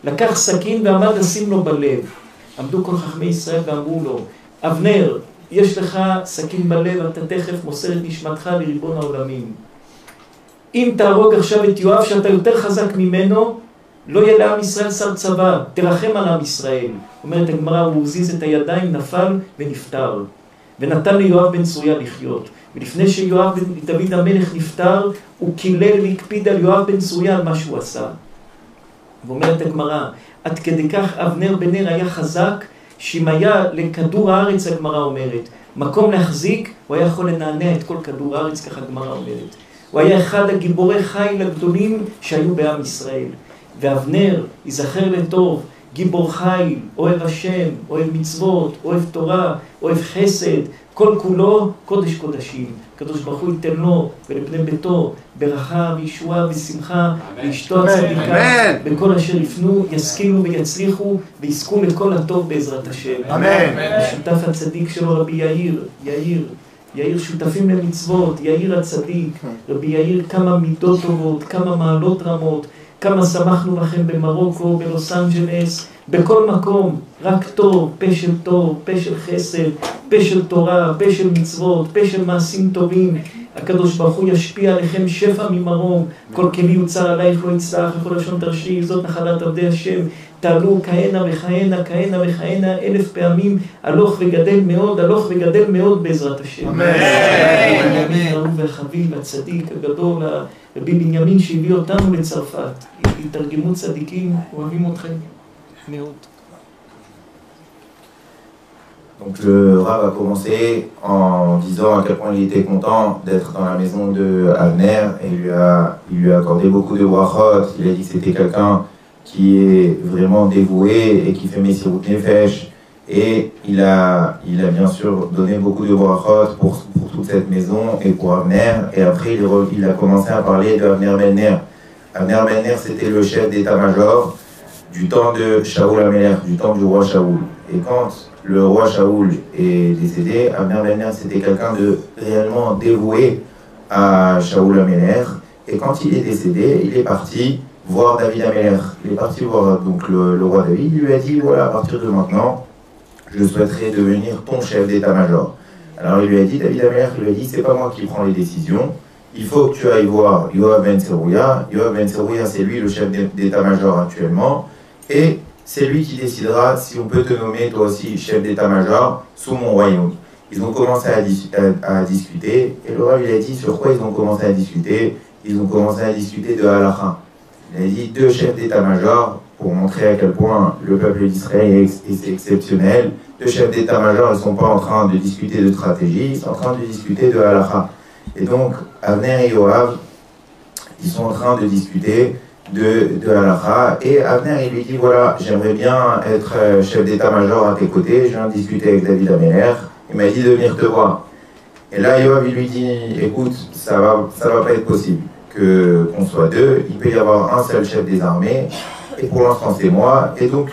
לקח סכין ועמד לשים לו בלב. עמדו כל חכמי ישראל ואמרו לו, אבנר, יש לך סכין בלב, אתה תכף מוסר את נשמתך לריבון העולמים. אם תהרוג עכשיו את יואב שאתה יותר חזק ממנו, לא יהיה לעם ישראל שר צבא, תרחם על עם ישראל. אומרת הגמרא, הוא הזיז את הידיים, נפל ונפטר. ונתן ליואב בן צרויה לחיות. ולפני שיואב בן דוד המלך נפטר, הוא קילל והקפיד על יואב בן צרויה על מה שהוא עשה. ואומרת הגמרא, עד כדי כך אבנר בן נר היה חזק, שאם היה לכדור הארץ, הגמרא אומרת, מקום להחזיק, הוא היה יכול לנענע את כל כדור הארץ, ככה הגמרא אומרת. הוא היה אחד הגיבורי חיל הגדולים שהיו בעם ישראל. ואבנר ייזכר לטוב, גיבור חיל, אוהב השם, אוהב מצוות, אוהב תורה, אוהב חסד, כל כולו קודש קודשים. הקדוש ברוך הוא ייתן לו ולבני ביתו ברכה וישועה ושמחה, ואשתו הצדיקה, בכל אשר יפנו, ישכילו ויצליחו ויזכו לכל הטוב בעזרת השם. אמן. השותף הצדיק שלו רבי יאיר שותפים למצוות, יאיר הצדיק, רבי יאיר כמה מידות טובות, כמה מעלות רמות, כמה שמחנו לכם במרוקו, בלוס אנג'לס, בכל מקום, רק טוב, פה של חסד, פה של תורה, פה של מצוות, פה של מעשים טובים. הקדוש ברוך הוא ישפיע עליכם שפע ממרום, כל כלי יוצר עלייך לא יצלח, וכל לשון תרשי, זאת נחלת עבדי השם. תעלו כהנה וכהנה 1000 פעמים, הלוך וגדל מאוד בעזרת השם. אמן. בנימין אהוב וחביב, הצדיק הגדול, רבי בנימין שהביא אותנו לצרפת. התרגמות צדיקים, אוהבים אתכם מאוד. Donc le Rav a commencé en disant à quel point il était content d'être dans la maison de Avner et il lui a accordé beaucoup de brachot. Il a dit que c'était quelqu'un qui est vraiment dévoué et qui fait Messirut Nefesh. Et il a bien sûr donné beaucoup de brachot pour toute cette maison et pour Avner. Et après il a commencé à parler de Avner Ben Ner. Avner Ben Ner, c'était le chef d'état-major du temps de Shaoul HaMelech, du temps du roi Shaoul. Et quand le roi Shaoul est décédé, Avner Ben Ner, c'était quelqu'un de réellement dévoué à Shaoul HaMelech. Et quand il est décédé, il est parti voir David HaMelech. Il est parti voir donc le roi David. Il lui a dit, voilà, à partir de maintenant, je souhaiterais devenir ton chef d'état-major. Alors il lui a dit, David HaMelech, il lui a dit, c'est pas moi qui prends les décisions. Il faut que tu ailles voir Yoav Ben Tzerouya. Yoav Ben Tzerouya, c'est lui le chef d'état-major actuellement. Et c'est lui qui décidera si on peut te nommer toi aussi chef d'état-major sous mon royaume. Ils ont commencé à discuter. Et le roi lui a dit sur quoi ils ont commencé à discuter. Ils ont commencé à discuter de halakha. Il a dit 2 chefs d'état-major pour montrer à quel point le peuple d'Israël est exceptionnel. 2 chefs d'état-major, ils ne sont pas en train de discuter de stratégie, ils sont en train de discuter de halakha. Et donc, Avner et Yoav, ils sont en train de discuter de halakha. Et Avner, il lui dit, voilà, j'aimerais bien être chef d'état-major à tes côtés. Je viens de discuter avec David HaMelech. Il m'a dit de venir te voir. Et là, Yoav, il lui dit, écoute, ça va pas être possible qu'on soit 2. Il peut y avoir un seul chef des armées. Et pour l'instant, c'est moi. Et donc,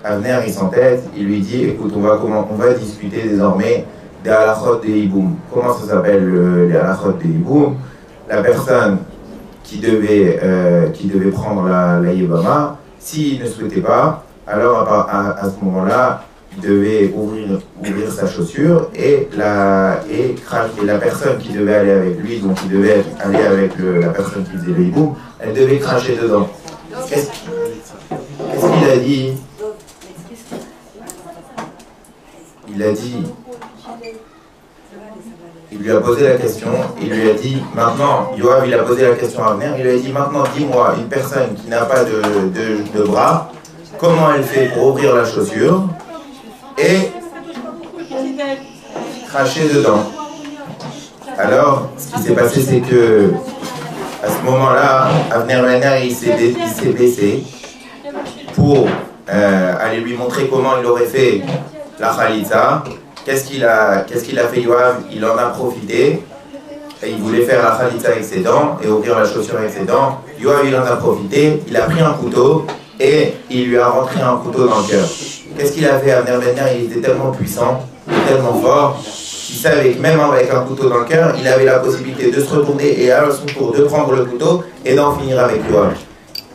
Avner, il s'entête. Il lui dit, écoute, on va discuter désormais des halachot de Hiboum. Comment ça s'appelle les halachot de Hiboum? La personne qui devait prendre la Yébama, s'il ne souhaitait pas, alors à ce moment-là, il devait ouvrir sa chaussure et la personne qui devait aller avec lui, donc qui devait aller avec la personne qui faisait le Hiboum, elle devait cracher dedans. Qu'est-ce qu'il a dit? Il a dit, il lui a posé la question, il lui a dit, maintenant, Yoav, il a posé la question à Avner, il lui a dit, maintenant, dis-moi, une personne qui n'a pas de bras, comment elle fait pour ouvrir la chaussure et cracher dedans? Alors, ce qui s'est passé, c'est que, à ce moment-là, Avner Ben Ner, il s'est baissé pour aller lui montrer comment il aurait fait la khalitza. Qu'est-ce qu'il a fait Yoav? Il en a profité et il voulait faire la khalitza avec ses dents et ouvrir la chaussure avec ses dents. Yoav, il en a profité, il a pris un couteau et il lui a rentré un couteau dans le cœur. Qu'est-ce qu'il a fait? Avner Ben Ner, il était tellement puissant, tellement fort, qu'il savait que même avec un couteau dans le cœur, il avait la possibilité de se retourner et à son tour de prendre le couteau et d'en finir avec Yoav.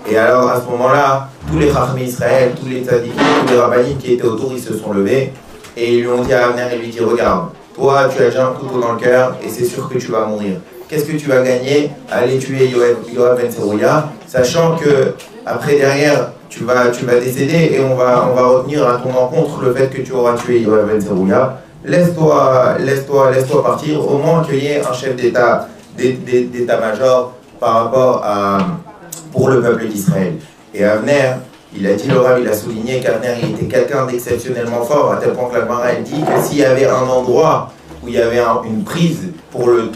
Et alors à ce moment-là, tous les Chachmei Israël, tous les tzadikim, tous les rabbinites qui étaient autour, ils se sont levés et ils lui ont dit à Avner, il lui dit, regarde, toi tu as déjà un couteau dans le cœur et c'est sûr que tu vas mourir. Qu'est-ce que tu vas gagner à aller tuer Yoav ben Zeruya, sachant que après derrière tu vas décéder et on va retenir à ton encontre le fait que tu auras tué Yoav ben Zeruya. Laisse-toi partir, au moins qu'il y ait un chef d'état-major par rapport pour le peuple d'Israël. Et Avner, il a dit, le Rav, il a souligné qu'Avner il était quelqu'un d'exceptionnellement fort, à tel point que la Gemara elle dit que s'il y avait un endroit où il y avait une prise pour le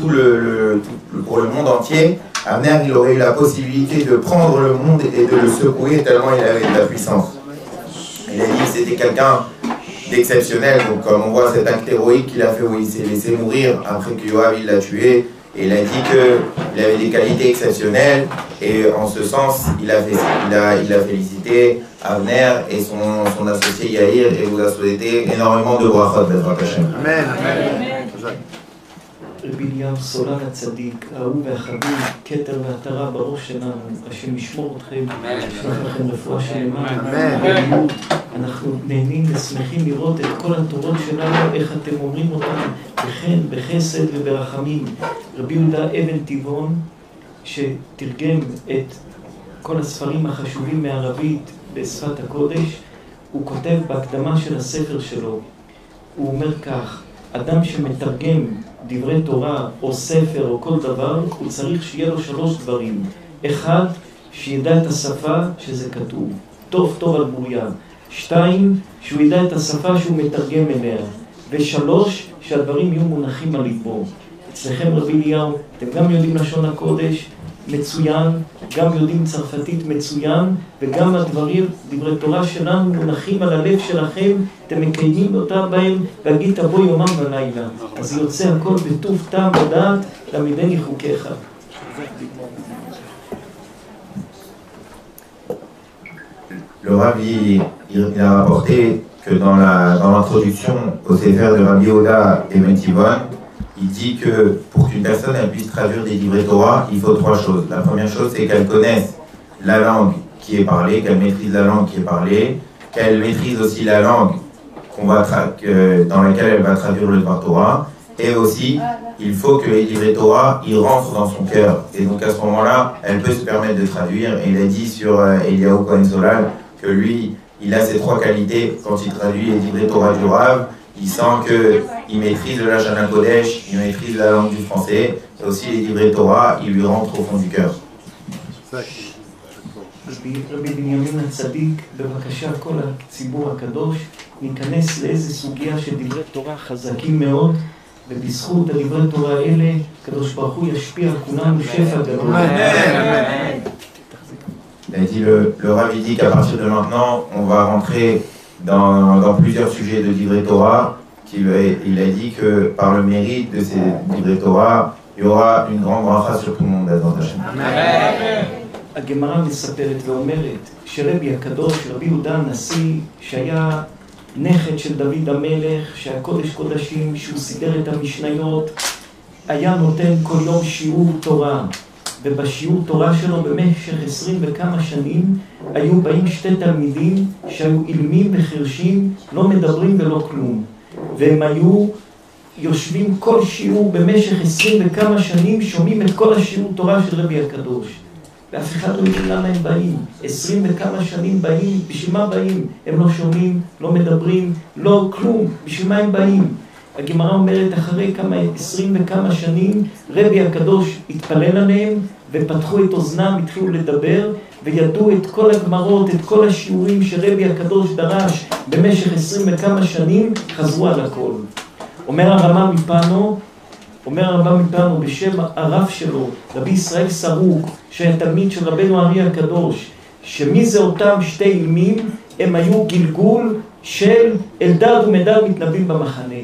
monde entier, Avner il aurait eu la possibilité de prendre le monde et de le secouer tellement il avait de la puissance. Il a dit que c'était quelqu'un d'exceptionnel, donc comme on voit cet acte héroïque qu'il a fait où il s'est laissé mourir après que Yoav il l'a tué, et il a dit qu'il avait des qualités exceptionnelles, et en ce sens il a félicité Avner et son associé Yair, et vous a souhaité énormément de brachot Bezrat Hashem. Amen. רבי אליהו סולן הצדיק, האהוב והחביב, כתר והתרה בראש שלנו, השם ישמור אתכם, ישלח לכם רפואה שלמה, אמן. אנחנו נהנים ושמחים לראות את כל התורות שלנו, איך אתם אומרים אותם, בחן, בחסד וברחמים. רבי יהודה אבן טבעון, שתרגם את כל הספרים החשובים מערבית בשפת הקודש, הוא כותב בהקדמה של הספר שלו, הוא אומר כך, אדם שמתרגם דברי תורה או ספר או כל דבר, הוא צריך שיהיה לו 3 דברים. 1, שידע את השפה שזה כתוב, טוב טוב על בוריה. 2, שהוא ידע את השפה שהוא מתרגם אליה. ו3, שהדברים יהיו מונחים על ליבו. אצלכם רבי אליהו, אתם גם יודעים לשון הקודש מצוין, גם יודעים צרפתית מצוין, וגם הדברים, דברי תורה שלנו מונחים על הלב שלכם, אתם מקיימים אותה בהם, והגית בו יומם ולילה. אז יוצא הכל בטוב טעם ודעת, למדני חוקיך. Le Rav, il a rapporté que dans l'introduction au Sefer de Rabbi Yehuda Eben Tivon, il dit que pour qu'une personne elle puisse traduire des livres Torah, il faut 3 choses. La première chose, c'est qu'elle connaisse la langue qui est parlée, qu'elle maîtrise la langue qui est parlée, qu'elle maîtrise aussi la langue dans laquelle elle va traduire le Dvar Torah, et aussi, il faut que les livres Torah, ils rentrent dans son cœur. Et donc à ce moment-là, elle peut se permettre de traduire. Et il a dit sur Eliyahu Cohen Solal que lui, il a ces 3 qualités quand il traduit les livres Torah du Rav. Il sent qu'il maîtrise le Lashon HaKodesh, il maîtrise la langue du français, et aussi les livrets Torah, il lui rentre au fond du cœur. רבי בנימין הצדיק, בבקשה כל הציבור הקדוש, ניכנס לאיזה סוגיה של דברי תורה חזקים מאוד, ובזכות הדברי תורה האלה, הקדוש ברוך הוא ישפיע על כולנו שפע גדול. Il a dit, le Rav dit qu'à partir de maintenant, on va rentrer dans plusieurs sujets de livrets Torah. Il a dit que par le mérite de ces livrets Torah, il y aura une grande bracha sur tout le monde. הגמרא מספרת ואומרת שרבי הקדוש, רבי יהודה הנשיא, שהיה נכד של דוד המלך, שהיה קודש קודשים, שהוא סידר את המשניות, היה נותן כל יום שיעור תורה. ובשיעור תורה שלו במשך 20 וכמה שנים היו באים 2 תלמידים שהיו אילמים וחרשים, לא מדברים ולא כלום. והם היו יושבים כל שיעור במשך 20 וכמה שנים, שומעים את כל השיעור תורה של רבי הקדוש. ואף אחד לא יודע למה הם באים. 20 וכמה שנים באים, בשביל מה באים? הם לא שומעים, לא מדברים, לא כלום, בשביל מה הם באים? הגמרא אומרת, אחרי 20 וכמה שנים, רבי הקדוש התפלל עליהם, ופתחו את אוזנם, התחילו לדבר, וידעו את כל הגמרות, את כל השיעורים שרבי הקדוש דרש במשך 20 וכמה שנים, חזרו על הכל. אומר הרמב"ם מפנו בשם הרב שלו, רבי ישראל סרוק, שהיה תלמיד של רבנו אריה הקדוש, שמי זה אותם 2 אילמים, הם היו גלגול של אלדד ומדד מתנבאים במחנה.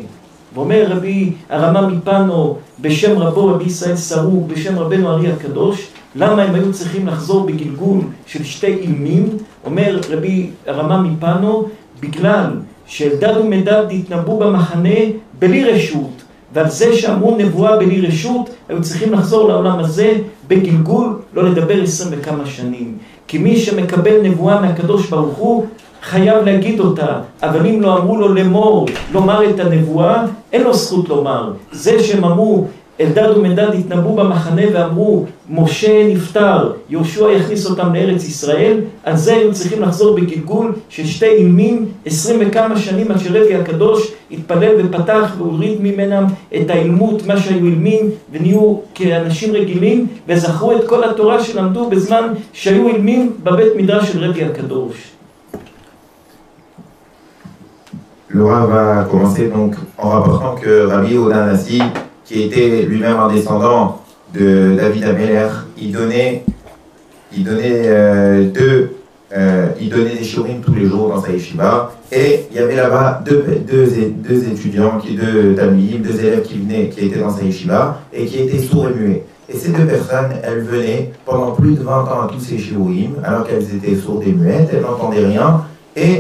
ואומר רבי הרמב"ם מפנו בשם רבו רבי ישראל סרוק, בשם רבנו אריה הקדוש, למה הם היו צריכים לחזור בגלגול של 2 אילמים? אומר רבי הרמב"ם מפנו, בגלל שאלדד ומדד התנבאו במחנה בלי רשות, ועל זה שאמרו נבואה בלי רשות, היו צריכים לחזור לעולם הזה בגלגול, לא לדבר 20 וכמה שנים. כי מי שמקבל נבואה מהקדוש ברוך הוא, חייב להגיד אותה, אבל אם לא אמרו לו לאמור, לומר את הנבואה, אין לו זכות לומר. זה שהם אמרו, אלדד ומדד התנבאו במחנה ואמרו, משה נפטר, יהושע יכניס אותם לארץ ישראל, על זה היו צריכים לחזור בגלגול של 2 אילמים, 20 וכמה שנים עד שרבי הקדוש התפלל ופתח והוריד ממנם את האילמות, מה שהיו אילמים, ונהיו כאנשים רגילים, וזכרו את כל התורה שלמדו בזמן שהיו אילמים בבית מדרש של רבי הקדוש. Le Rav va commencer donc en rapportant que Rabbi Yehuda Hanassi, qui était lui-même un descendant de David Améler, il donnait des shiurim tous les jours dans sa yeshiva, et il y avait là-bas deux étudiants, deux talmidim, 2 élèves qui étaient dans sa yeshiva et qui étaient sourds et muets. Et ces 2 personnes, elles venaient pendant plus de 20 ans à tous ces shiurim, alors qu'elles étaient sourdes et muettes, elles n'entendaient rien, et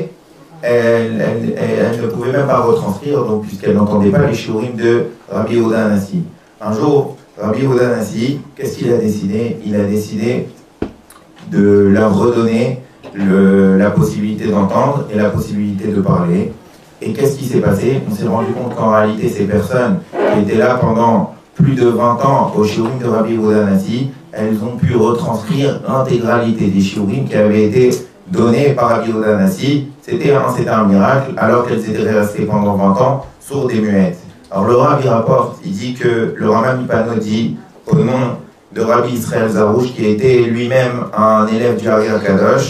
elle ne pouvait même pas retranscrire, donc, puisqu'elle n'entendait pas les shiurim de Rabbi Yehuda Hanassi. Un jour, Rabbi Yehuda Hanassi, qu'est-ce qu'il a décidé? Il a décidé de leur redonner la possibilité d'entendre et la possibilité de parler. Et qu'est-ce qui s'est passé? On s'est rendu compte qu'en réalité, ces personnes qui étaient là pendant plus de 20 ans au shiurim de Rabbi Yehuda Hanassi, elles ont pu retranscrire l'intégralité des shiurim qui avaient été donnés par Rabbi Yehuda Hanassi. C'était un miracle, alors qu'elles étaient restées pendant 20 ans sourdes et muettes. Alors le Rav, il rapporte, il dit que le Rama Mipano dit, au nom de Rabbi Israël Zarouche, qui était lui-même un élève du Hari HaKadosh,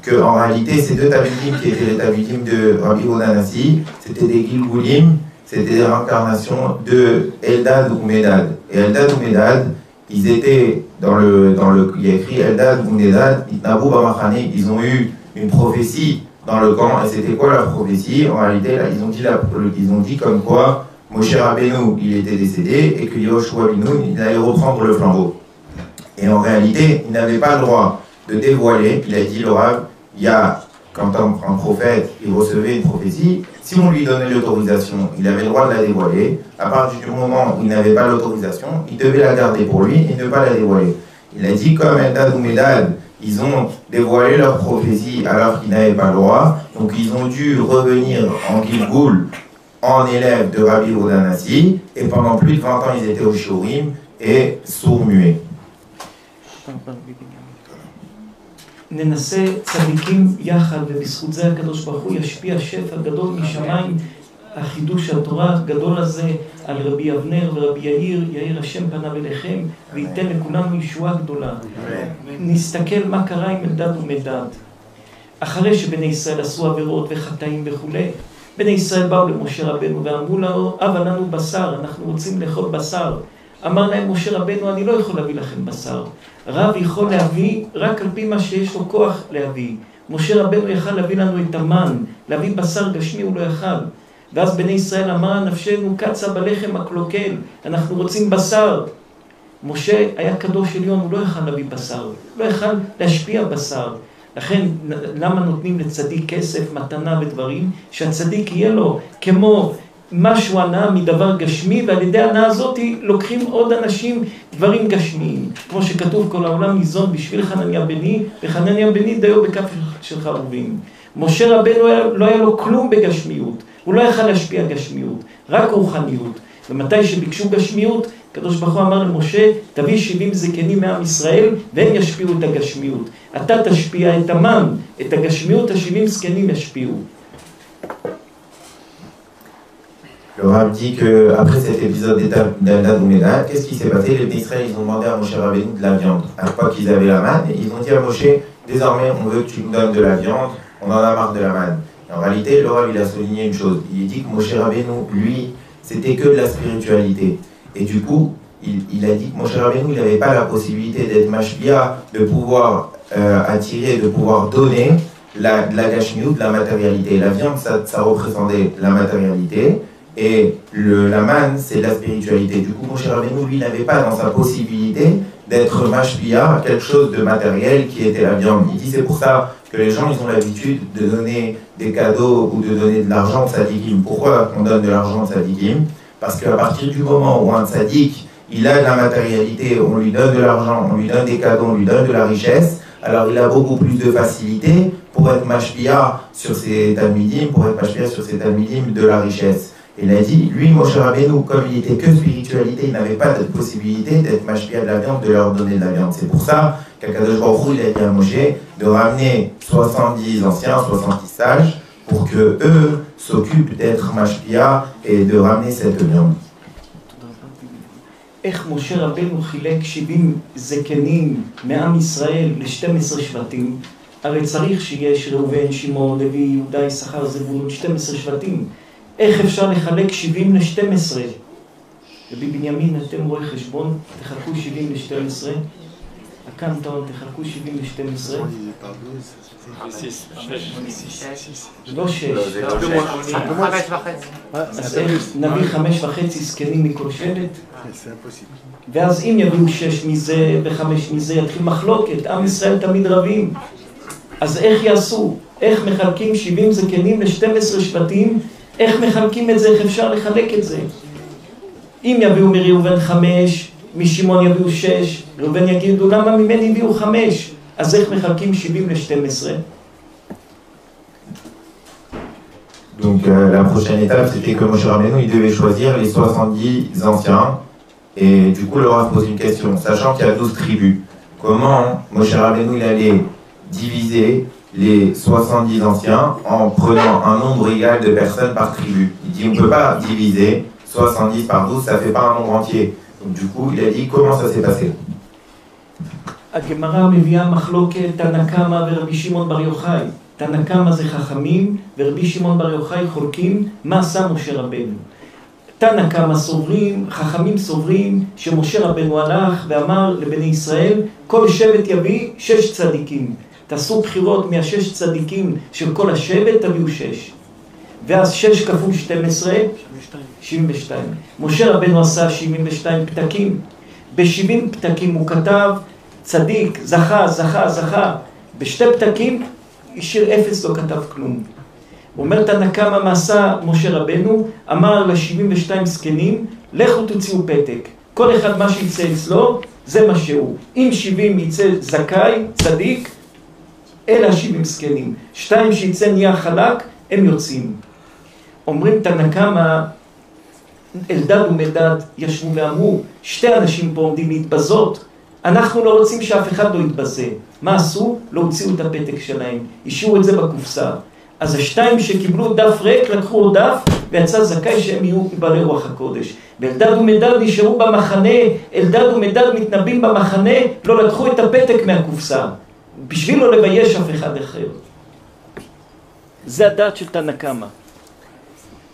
qu'en réalité, ces 2 tabidim qui étaient les tabidim de Rabbi Yehuda Hanassi, c'était des Gilgulim, c'était des réincarnations de Eldad ou Medad. Et Eldad ou Medad, ils étaient il y a écrit Eldad ou Medad, Itnabou Bamachane, ils ont eu une prophétie dans le camp. Et c'était quoi la prophétie? En réalité, là, ils ont dit comme quoi Moshe Rabbeinu, il était décédé et que Yehoshua Binoun, il allait reprendre le flambeau. Et en réalité, il n'avait pas le droit de dévoiler. Il a dit, le Rav, quand un prophète, il recevait une prophétie, si on lui donnait l'autorisation, il avait le droit de la dévoiler. À partir du moment où il n'avait pas l'autorisation, il devait la garder pour lui et ne pas la dévoiler. Il a dit, comme Eldad ou Medad, ils ont dévoilé leur prophétie alors qu'ils n'avaient pas le droit, donc ils ont dû revenir en Gilgoul, en élève de Rabbi Yehuda Hanassi, et pendant plus de 20 ans, ils étaient au shiurim et sourds-muets. ננסה צדיקים יחד, ובזכות זה הקדוש ברוך הוא ישפיע שפע גדול משמיים, החידוש התורה הגדול הזה על רבי אבנר ורבי יאיר, יאיר השם פניו אליכם, וייתן לכולנו ישועה גדולה. נסתכל מה קרה עם אלדד ומדד. אחרי שבני ישראל עשו עבירות וחטאים וכו', בני ישראל באו למשה רבנו ואמרו לו, אבא לנו בשר, אנחנו רוצים לאכול בשר. אמר להם משה רבנו, אני לא יכול להביא לכם בשר. רב יכול להביא רק על פי מה שיש לו כוח להביא. משה רבנו יכל להביא לנו את המן, להביא בשר גשמי הוא לא יכל. ואז בני ישראל אמר, נפשנו קצה בלחם הקלוקל, אנחנו רוצים בשר. משה היה קדוש עליון, הוא לא יכל להביא בשר, לא יכל להשפיע בשר. לכן, למה נותנים לצדיק כסף, מתנה ודברים? שהצדיק יהיה לו כמו משהו הנאה מדבר גשמי, ועל ידי ההנאה הזאת לוקחים עוד אנשים דברים גשמיים. כמו שכתוב, כל העולם ניזון בשביל חנניה בני, וחנניה בני דיו בכף של חרובים. משה רבנו לא היה לו כלום בגשמיות, הוא לא יכל להשפיע גשמיות, רק רוחניות. ומתי שביקשו גשמיות, הקדוש ברוך הוא אמר למשה, תביא 70 זקנים מעם ישראל, והם ישפיעו את הגשמיות. אתה תשפיע את המן, את הגשמיות, 70 זקנים ישפיעו. Le Rav dit qu'après cet épisode d'Eldad ou Medad, qu'est-ce qui s'est passé? Les Israël, ils ont demandé à Moshe Rabbeinu de la viande. À l'époque, ils avaient la manne, et ils ont dit à Moshe, désormais, on veut que tu nous donnes de la viande, on en a marre de la manne. Et en réalité, le Rav, il a souligné une chose. Il dit que Moshe Rabbeinu, lui, c'était que de la spiritualité. Et du coup, il a dit que Moshe Rabbeinu, il n'avait pas la possibilité d'être mashpia, de pouvoir attirer, de pouvoir donner de la gashmiut, de la matérialité. La viande, ça représentait la matérialité. Et la manne, c'est la spiritualité. Du coup, Moshe Rabbeinu, lui, n'avait pas dans sa possibilité d'être mashpia, quelque chose de matériel qui était la viande. Il dit, c'est pour ça que les gens, ils ont l'habitude de donner des cadeaux ou de donner de l'argent au tzadikim. Pourquoi on donne de l'argent au tzadikim? Parce qu'à partir du moment où un tzadik, il a de la matérialité, on lui donne de l'argent, on lui donne des cadeaux, on lui donne de la richesse, alors il a beaucoup plus de facilité pour être mashpia sur ses talmidim, de la richesse. Il a dit, lui, Moshe Rabbeinu, comme il était que spiritualité, il n'avait pas de possibilité d'être mashpia de la viande, de leur donner de la viande. C'est pour ça qu'Akadosh Baruch Hu, il a dit à Moshe de ramener 70 anciens, 70 sages, pour que eux s'occupent d'être mashpia et de ramener cette viande. איך משה רבנו חילק 70 זקנים מעם ישראל ל-12 שבטים? הרי צריך שיש ראובן, שמעון, לוי, יהודה, יששכר, זבולון, 12 שבטים. איך אפשר לחלק 70 ל-12? ובבנימין אתם רואי חשבון, תחלקו 70 ל-12. הקנטון, תחלקו 70 ל-12. לא 6. אז נביא 5.5 זקנים מכל שבט. ואז אם יביאו 6 מזה ו5 מזה, יתחיל מחלוקת. עם ישראל תמיד רבים. אז איך יעשו? איך מחלקים 70 זקנים ל-12 שבטים? איך מחלקים את זה? איך אפשר לחלק את זה? אם יביאו מראובן 5, משמעון יביאו 6, ראובן יגידו למה ממני הביאו 5? אז איך מחלקים 70 ל-12? Donc la prochaine étape, c'était que Moshe Rabbeinu, il devait choisir les 70 anciens. Et du coup, le Rav pose une question, sachant qu'il y a 12 tribus. Comment Moshe Rabbeinu, il allait diviser les 70 anciens en prenant un nombre égal de personnes par tribu? Il dit, on ne peut pas diviser 70 par 12, ça ne fait pas un nombre entier. Donc du coup, il a dit, comment ça s'est passé? הגמרא מביאה מחלוקת תנא קמא ורבי שמעון בר יוחאי. תנא קמא זה חכמים ורבי שמעון בר יוחאי חולקים מה עשה משה רבנו. תנא קמא סוברים, חכמים סוברים שמשה רבנו הלך ואמר לבני ישראל, כל שבט יביא 6 צדיקים. תעשו בחירות מה6 צדיקים של כל השבט, תביאו 6. ואז 6 כפול 12, 72. משה רבנו עשה 72 פתקים. ב-70 פתקים הוא כתב צדיק, זכה. בשתי פתקים השאיר 0, לא כתב כלום. הוא אומר תנא קמא מה עשה משה רבנו, אמר ל-72 זקנים, לכו תוציאו פתק. כל אחד מה שיצא אצלו, זה מה שהוא. אם 70 יצא זכאי, צדיק, אלה 70 זקנים. 2 שיצא נהיה חלק, הם יוצאים. אומרים תנא קמא, אלדד ומדד ישבו ואמרו, 2 אנשים פה עומדים להתבזות, אנחנו לא רוצים שאף אחד לא יתבזה. מה עשו? לא הוציאו את הפתק שלהם, השאירו את זה בקופסה. אז 2 שקיבלו דף ריק, לקחו עוד דף, ויצא זכאי שהם יהיו בעלי רוח הקודש. ואלדד ומדד נשארו במחנה, אלדד ומדד מתנבאים במחנה, לא לקחו את הפתק מהקופסה, בשביל לא לבייש אף אחד אחר. זה הדעת של תנא קמא.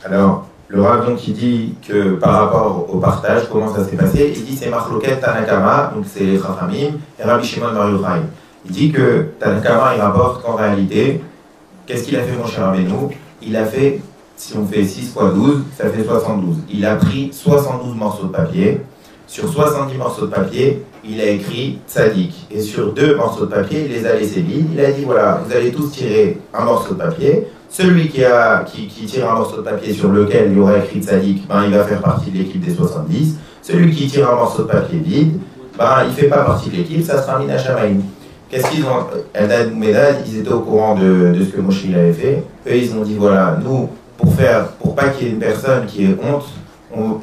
Alors, le Rav donc il dit que par rapport au partage, comment ça s'est passé, il dit c'est Machloket Tana Kama, donc c'est les Chachamim, et Rabbi Shimon Bar Yochai. Il dit que Tana Kama il rapporte qu'en réalité, qu'est-ce qu'il a fait Moshe Rabbeinu? Il a fait, si on fait 6 fois 12, ça fait 72. Il a pris 72 morceaux de papier. Sur 70 morceaux de papier, il a écrit Tzadik. Et sur 2 morceaux de papier, il les a laissés vides. Il a dit voilà, vous allez tous tirer un morceau de papier. Celui qui tire un morceau de papier sur lequel il y aura écrit Tzadik, ben, il va faire partie de l'équipe des 70. Celui qui tire un morceau de papier vide, ben, il ne fait pas partie de l'équipe, ça sera Mina Shamaïm. Qu'est-ce qu'ils ont? Eldad ou Medad, ils étaient au courant de ce que Moshe avait fait. Eux, ils ont dit voilà, nous, pour pas qu'il y ait une personne qui ait honte,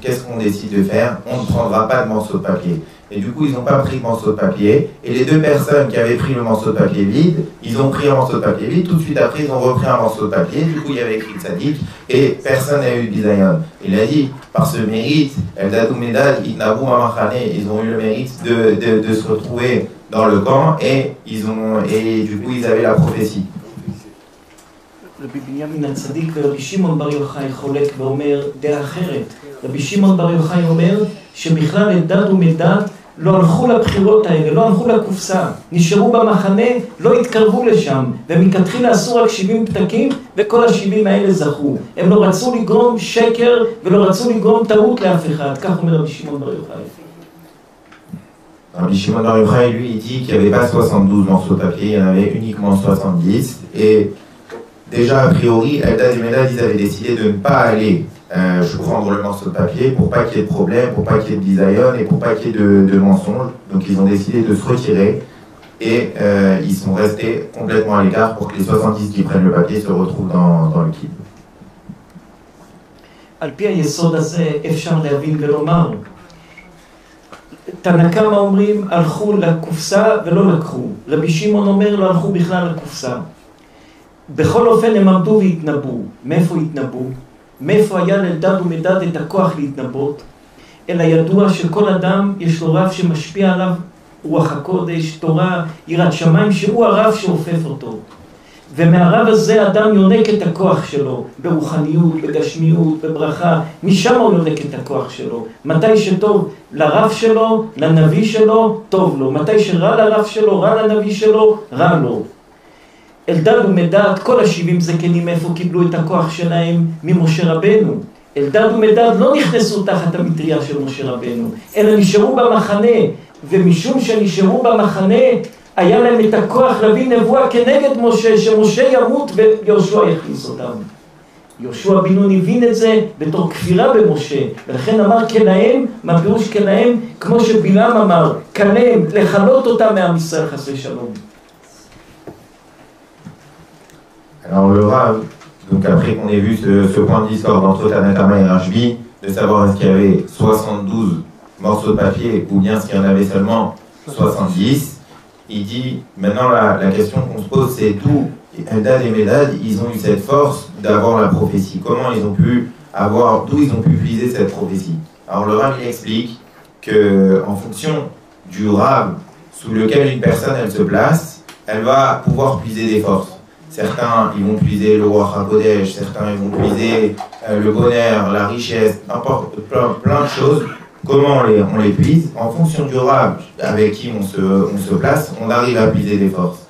qu'est-ce qu'on décide de faire? On ne prendra pas de morceau de papier. Et du coup, ils n'ont pas pris de morceau de papier. Et les 2 personnes qui avaient pris le morceau de papier vide, ils ont pris un morceau de papier vide. Tout de suite après, ils ont repris un morceau de papier. Du coup, il y avait écrit Tzadik. Et personne n'a eu de bizayon. Il a dit, par ce mérite, Eldad ou Medad, Itnabou Amachane, ils ont eu le mérite de se retrouver dans le camp. Et du coup, ils avaient la prophétie. רבי בנימין הצדיק ורבי שמעון בר יוחאי חולק ואומר דעה אחרת. רבי שמעון בר יוחאי אומר שבכלל אלדד ומדד לא הלכו לבחירות האלה, לא הלכו לקופסה, נשארו במחנה, לא התקרבו לשם, ומכתחילה עשו רק 70 פתקים, וכל ה-70 האלה זכו. הם לא רצו לגרום שקר ולא רצו לגרום טעות לאף אחד. כך אומר רבי שמעון בר יוחאי. Rabbi Shimon Bar Yochai, lui, il dit qu'il n'y avait pas 72 morceaux de papier, il y en avait uniquement 70. Et déjà, a priori, Eldad et Medad, ils avaient décidé de ne pas aller prendre le morceau de papier pour pas qu'il y ait de problème, pour pas qu'il y ait de bisayon et pour pas qu'il y ait de mensonges. Donc ils ont décidé de se retirer et ils sont restés complètement à l'écart pour que les 70 qui prennent le papier se retrouvent dans le kib. על פי היסוד הזה אפשר להבין ולומר, תנא קמא אומרים הלכו לקופסה ולא לקחו, רבי שמעון אומר לא הלכו בכלל לקופסה. בכל אופן הם עמדו והתנבאו. מאיפה התנבאו? מאיפה היה לאלדד ומדד את הכוח להתנבאות? אלא ידוע שכל אדם יש לו רב שמשפיע עליו, רוח הקודש, תורה, יראת שמיים, שהוא הרב שאופף אותו. ומהרב הזה אדם יונק את הכוח שלו, ברוחניות, בגשמיות, בברכה, משם הוא יונק את הכוח שלו. מתי שטוב לרב שלו, לנביא שלו, טוב לו. מתי שרע לרב שלו, רע לנביא שלו, רע לו. אלדד ומדד, כל ה-70 זקנים איפה קיבלו את הכוח שלהם? ממשה רבנו. אלדד ומדד לא נכנסו תחת המטריה של משה רבנו, אלא נשארו במחנה, ומשום שנשארו במחנה, היה להם את הכוח להביא נבואה כנגד משה, שמשה ימות ויהושע יכניס אותם. יהושע בן נון הבין את זה בתור כפירה במשה, ולכן אמר כלהם, מה פירוש כלהם? כמו שבלעם אמר, כלהם, לחלות אותם מעם ישראל חס ושלום. Alors le Rav, donc après qu'on ait vu ce point de discorde entre Tanna Kama et Rashbi, de savoir est-ce qu'il y avait 72 morceaux de papier ou bien s'il y en avait seulement 70, il dit, maintenant la question qu'on se pose c'est d'où Eldad et Medad, ils ont eu cette force d'avoir la prophétie. Comment ils ont pu avoir, d'où ils ont pu puiser cette prophétie. Alors le Rav il explique que en fonction du Rav sous lequel une personne elle se place, elle va pouvoir puiser des forces. Certains, ils vont puiser le roi HaKodesh, certains, ils vont puiser le bonheur, la richesse, n'importe, plein de choses. Comment on les puise? En fonction du Rav avec qui on se place, on arrive à puiser des forces.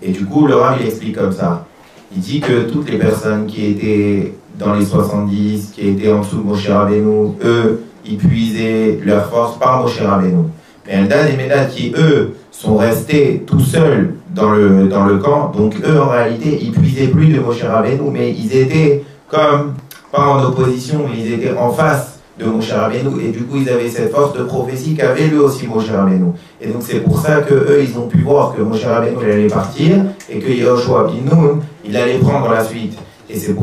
Et du coup, le Rav, il explique comme ça. Il dit que toutes les personnes qui étaient dans les 70, qui étaient en dessous de Moshe Rabbeinu, eux, ils puisaient leur force par Moshe Rabbeinu. Mais Eldad et Medad qui, eux, sont restés tout seuls dans le camp, donc eux en réalité ils puisaient plus de Moshe Rabbeinu, mais ils étaient comme, pas en opposition, mais ils étaient en face de Moshe Rabbeinu, et du coup ils avaient cette force de prophétie qu'avait lui aussi Moshe Rabbeinu. Et donc c'est pour ça que eux ils ont pu voir que Moshe Rabbeinu il allait partir, et que Yehoshua bin Nun il allait prendre la suite. Et c'est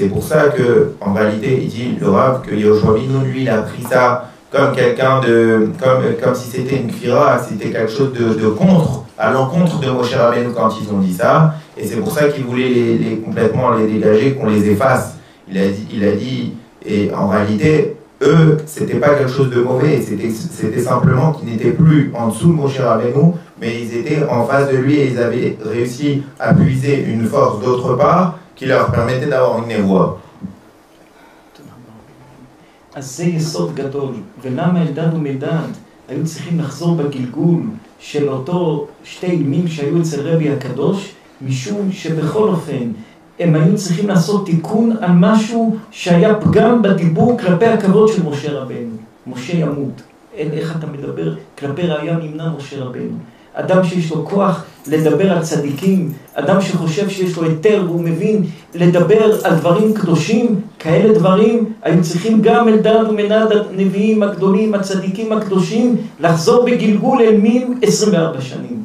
pour ça que, en réalité, il dit le Rav que Yehoshua bin Nun lui il a pris ça comme quelqu'un de, comme si c'était une kfira, c'était quelque chose de contre, à l'encontre de Moshe Rabbeinu quand ils ont dit ça, et c'est pour ça qu'il voulait complètement les dégager, qu'on les efface. Il a dit, et en réalité, eux, c'était pas quelque chose de mauvais, c'était simplement qu'ils n'étaient plus en dessous de Moshe Rabbeinu, mais ils étaient en face de lui et ils avaient réussi à puiser une force d'autre part qui leur permettait d'avoir une névoie. אז זה יסוד גדול, ולמה אלדד ומדד היו צריכים לחזור בגלגול של אותו שתי ימים שהיו אצל רבי הקדוש, משום שבכל אופן הם היו צריכים לעשות תיקון על משהו שהיה פגם בדיבור כלפי הכבוד של משה רבנו. משה ימות, איך אתה מדבר? כלפי ראיה נמנע משה רבנו. אדם שיש לו כוח לדבר על צדיקים, אדם שחושב שיש לו היתר והוא מבין לדבר על דברים קדושים, כאלה דברים היו צריכים גם אלדד ומדד הנביאים הגדולים, הצדיקים הקדושים, לחזור בגלגול אל מין 24 שנים.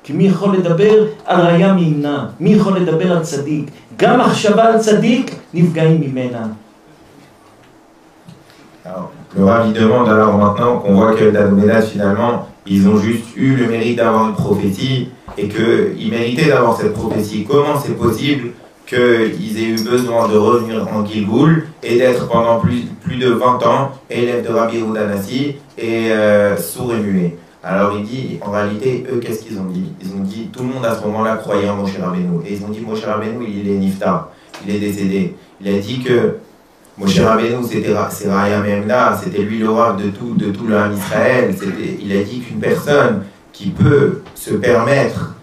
כי מי יכול לדבר על ראיה מימנה? מי יכול לדבר על צדיק? גם מחשבה על צדיק נפגעים ממנה. Alors, le Rav il demande alors maintenant qu'on voit que Eldad et Medad finalement ils ont juste eu le mérite d'avoir une prophétie et qu'ils méritaient d'avoir cette prophétie. Comment c'est possible qu'ils aient eu besoin de revenir en Gilgoul et d'être pendant plus de 20 ans élèves de Rabbi Yehuda Nassi et sourds et muets? Alors il dit, en réalité, eux qu'est-ce qu'ils ont dit? Ils ont dit, tout le monde à ce moment-là croyait en Moshe Rabbeinu. Et ils ont dit, Moshe Rabbeinu il est niftar, il est décédé. Il a dit que Moshe Rabbeinu, c'est Raya Memna, c'était lui le Rav de tout le Ham Israël. Il a dit qu'une personne qui peut se permettre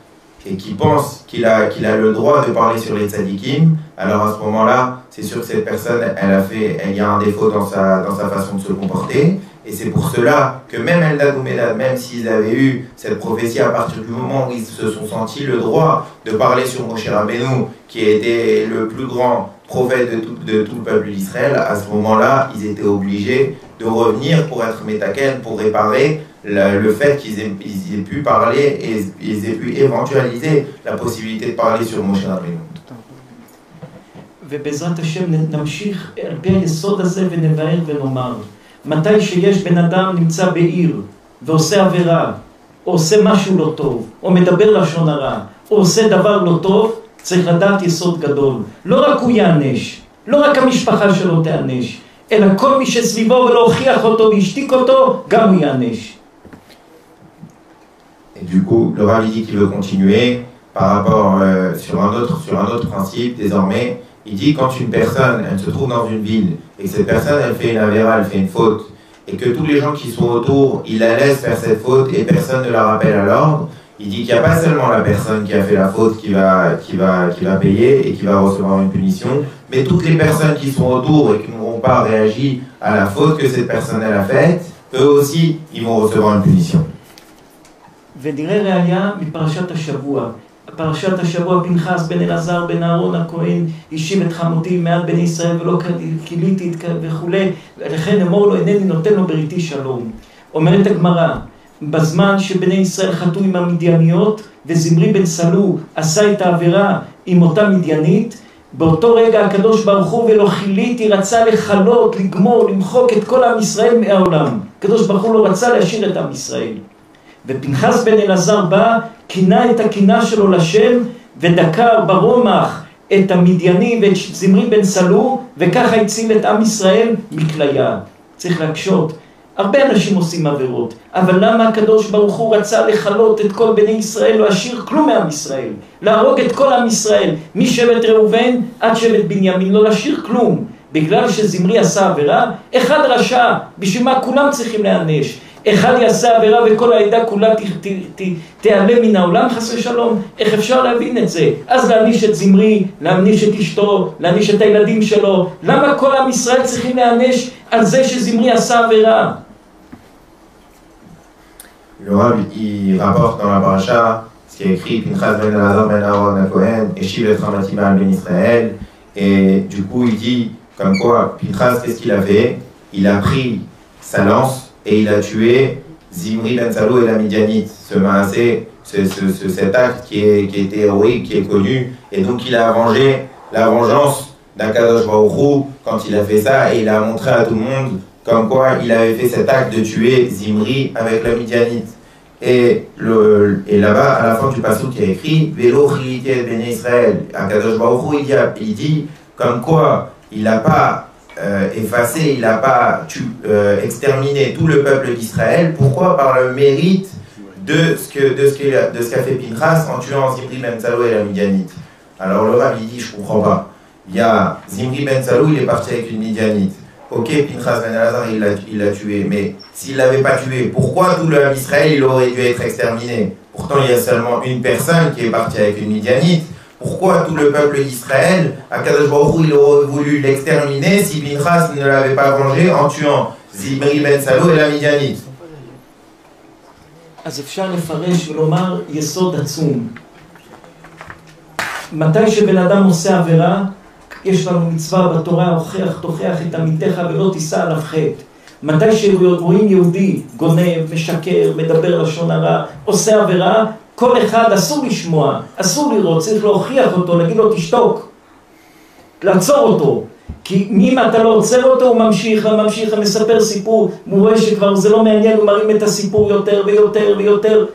et qui pense qu'il a le droit de parler sur les tzadikim, alors à ce moment-là, c'est sûr que cette personne, il y a un défaut dans sa façon de se comporter. Et c'est pour cela que même Eldad ou Medad, même s'ils avaient eu cette prophétie à partir du moment où ils se sont sentis le droit de parler sur Moshe Rabbeinu, qui était le plus grand prophète de tout le peuple d'Israël, à ce moment-là, ils étaient obligés de revenir pour être Metaken, pour réparer le fait qu'ils aient pu parler et ils aient pu éventualiser la possibilité de parler sur Moshe Rabbeinu. ובעזרת השם נמשיך על פי היסוד הזה ונבהר ונאמר, מתי שיש בן אדם נמצא בעיר ועושה עבירה, או עושה משהו לא טוב, או מדבר לשון הרע, או עושה דבר לא טוב, צריך לדעת יסוד גדול. לא רק הוא יענש, לא רק המשפחה שלו תענש, אלא כל מי שסביבו ולא הוכיח אותו והשתיק אותו, גם הוא יענש. Et du coup, le Rav dit qu'il veut continuer par rapport sur un autre principe. Désormais, il dit quand une personne, elle se trouve dans une ville et que cette personne, elle fait une avéra, elle fait une faute, et que tous les gens qui sont autour, ils la laissent faire cette faute et personne ne la rappelle à l'ordre, il dit qu'il n'y a pas seulement la personne qui a fait la faute qui va payer et qui va recevoir une punition, mais toutes les personnes qui sont autour et qui n'auront pas réagi à la faute que cette personne elle a faite, eux aussi, ils vont recevoir une punition. ונראה ראיה מפרשת השבוע. פרשת השבוע פנחס בן אלעזר בן אהרון הכהן השיב את חמותי מעל בני ישראל ולא כיליתי וכולי, לכן אמור לו אינני נותן לו בריתי שלום. אומרת הגמרא, בזמן שבני ישראל חטאו עם המדייניות וזמרי בן סלו עשה את העבירה עם אותה מדיינית, באותו רגע הקדוש ברוך הוא ולא כיליתי רצה לחלות, לגמור, למחוק את כל עם ישראל מהעולם. הקדוש ברוך הוא לא רצה להשאיר את עם ישראל. ופנחס בן אלעזר בא, כינה את הקינה שלו לשם ודקר ברומח את המדייני ואת זמרי בן סלו, וככה הציל את עם ישראל מכליה. צריך להקשות. הרבה אנשים עושים עבירות, אבל למה הקדוש ברוך הוא רצה לחלות את כל בני ישראל, לא השאיר כלום מעם ישראל, להרוג את כל עם ישראל, משבט ראובן עד שבט בנימין, לא להשאיר כלום, בגלל שזמרי עשה עבירה? אחד רשע, בשביל מה כולם צריכים להענש? אחד יעשה עבירה וכל העדה כולה תיעלם מן העולם חס ושלום? איך אפשר להבין את זה? אז להעניש את זמרי, להעניש את אשתו, להעניש את הילדים שלו, למה כל עם ישראל צריכים להענש על זה שזמרי עשה עבירה? Le Rav, il rapporte dans la paracha ce qui est écrit Pinchas ben Elazar ben Aaron HaKohen, Eshiv et Ramati Ma'al ben Israël. Et du coup, il dit comme quoi Pinchas, qu'est-ce qu'il a fait? Il a pris sa lance et il a tué Zimri ben Salou et la Midianite. Ce maasé, cet acte qui était héroïque, qui est connu. Et donc, il a vengé la vengeance d'Akadosh Baruch Hu quand il a fait ça et il a montré à tout le monde comme quoi il avait fait cet acte de tuer Zimri avec la Midianite. Et là-bas, à la fin du passage qui a écrit Vélo Chilité ben Israël, Akadosh Baruch Hu, il dit comme quoi il n'a pas effacé, il n'a pas exterminé tout le peuple d'Israël. Pourquoi? Par le mérite de ce qu'a fait Pinchas en tuant Zimri ben Salou et la Midianite. Alors le Rav il dit je comprends pas. Il y a Zimri ben Salou, il est parti avec une Midianite. Ok, Pinchas ben Elazar, il l'a tué, mais s'il ne l'avait pas tué, pourquoi tout le peuple d'Israël il aurait dû être exterminé? Pourtant, il y a seulement une personne qui est partie avec une Midianite. Pourquoi tout le peuple d'Israël, Akadosh Baruch Hu, il aurait voulu l'exterminer si Pinchas ne l'avait pas vengé en tuant Zimri ben Salou et la Midianite? אז אפשר לפרש ולומר יסוד עצום. מתי שבן אדם עושה עבירה, יש לנו מצווה בתורה, תוכיח את עמיתך ולא תישא עליו חטא. מתי שרואים יהודי גונב, משקר, מדבר לשון הרע, עושה עבירה, כל אחד אסור לשמוע, אסור לראות, צריך להוכיח אותו, להגיד לו תשתוק, לעצור אותו. כי אם אתה לא עוצר אותו, הוא ממשיך, מספר סיפור, הוא רואה שכבר זה לא מעניין, הוא מרים את הסיפור יותר ויותר ויותר,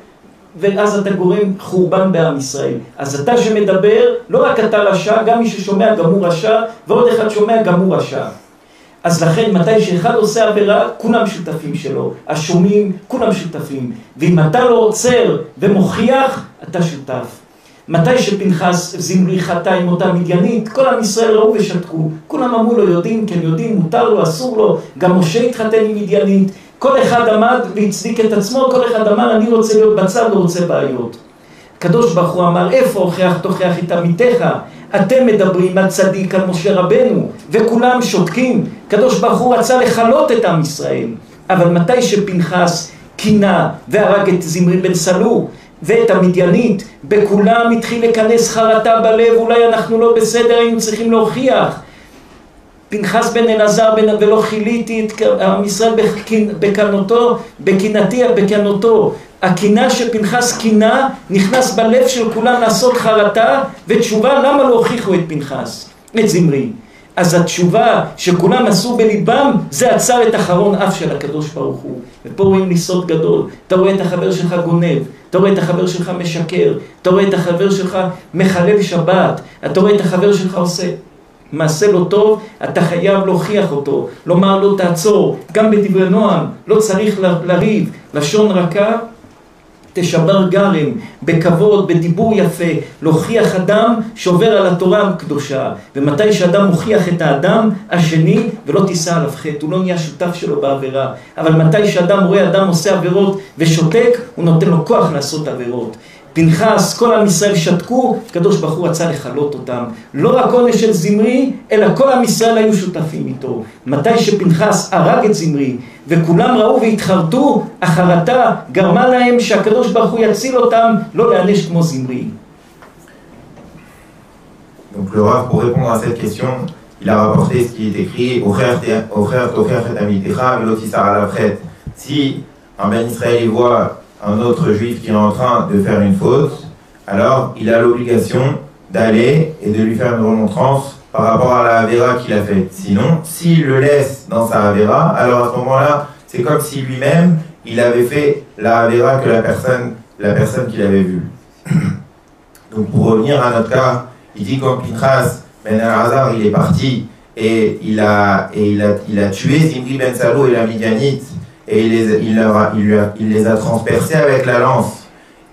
ואז אתה גורם חורבן בעם ישראל. אז אתה שמדבר, לא רק אתה רשע, גם מי ששומע גם הוא רשע, ועוד אחד שומע גם הוא רשע. אז לכן, מתי שאחד עושה עבירה, כולם שותפים שלו. השומעים, כולם שותפים. ואם אתה לא עוצר ומוכיח, אתה שותף. מתי שפנחס זמרי חטא עם אותה מדיינית, כל עם ישראל ראו ושתקו. כולם אמרו לו, יודעים, כן יודעים, מותר לו, אסור לו. גם משה התחתן עם מדיינית. כל אחד עמד והצדיק את עצמו, כל אחד אמר, אני רוצה להיות בצד, לא רוצה בעיות. הקדוש ברוך הוא אמר, איפה הוכיח תוכיח את עמיתך? אתם מדברים על צדיק, על משה רבנו, וכולם שותקים. הקדוש ברוך הוא רצה לחלות את עם ישראל. אבל מתי שפנחס קינה והרג את זמרי בן סלו ואת המדיינית, בכולם התחיל לכנס חרטה בלב, אולי אנחנו לא בסדר, היינו צריכים להוכיח. פנחס בן אלעזר ולא חיליתי את עם ישראל בקנאותו. הקינה שפנחס קינה נכנס בלב של כולם לעשות חרטה ותשובה. למה לא הוכיחו את פנחס, את זמרי? אז התשובה שכולם עשו בליבם, זה עצר את אחרון אף של הקדוש ברוך הוא. ופה רואים לי סוד גדול. אתה רואה את החבר שלך גונב, אתה רואה את החבר שלך משקר, אתה רואה את החבר שלך מחלל שבת, אתה רואה את החבר שלך עושה מעשה לא טוב, אתה חייב להוכיח אותו, לומר לו תעצור. גם בדברי נועם לא צריך לריב, לשון רכה תשבר גרם, בכבוד, בדיבור יפה, להוכיח אדם שעובר על התורה הקדושה. ומתי שאדם מוכיח את האדם השני ולא תישא עליו חטא, הוא לא נהיה שותף שלו בעבירה. אבל מתי שאדם רואה אדם עושה עבירות ושותק, הוא נותן לו כוח לעשות עבירות. פנחס, כל עם ישראל שתקו, הקדוש ברוך הוא רצה לחלות אותם. לא רק עונש של זמרי, אלא כל עם ישראל היו שותפים איתו. מתי שפנחס הרג את זמרי, וכולם ראו והתחרטו, החרטה גרמה להם שהקדוש ברוך הוא יציל אותם, לא להענש כמו זמרי. Donc le Rav, pour répondre à cette question, il a rapporté ce qui est écrit si un Ben Israël voit un autre juif qui est en train de faire une faute, alors il a l'obligation d'aller et de lui faire une remontrance par rapport à la Avera qu'il a faite. Sinon, s'il le laisse dans sa Avera, alors à ce moment-là, c'est comme si lui-même, il avait fait la Avera que la personne qu'il avait vue. Donc pour revenir à notre cas, il dit quand Pinchas ben Elazar, il est parti et il a tué Zimri ben Salo et la Midianite, et il les a transpercés avec la lance,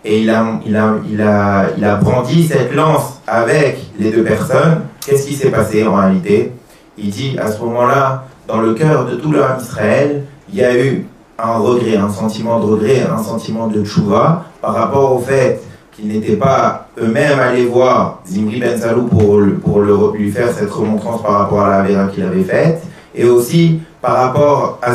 et il a brandi cette lance avec les deux personnes. Qu'est-ce qui s'est passé en réalité? Il dit à ce moment-là, dans le cœur de tout le Ham Israël, il y a eu un regret, un sentiment de regret, un sentiment de tchouva par rapport au fait qu'ils n'étaient pas eux-mêmes allés voir Zimri ben Salou pour lui faire cette remontrance par rapport à la Avera qu'il avait faite, et aussi par rapport à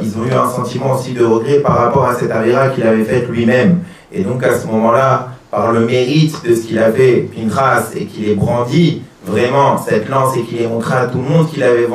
ils ont eu un sentiment aussi de regret par rapport à cette Avera qu'il avait faite lui-même. Et donc à ce moment-là, par le mérite de ce qu'il a fait, Pinchas, et qu'il ait brandi vraiment cette lance et qu'il ait montré à tout le monde qu'il avait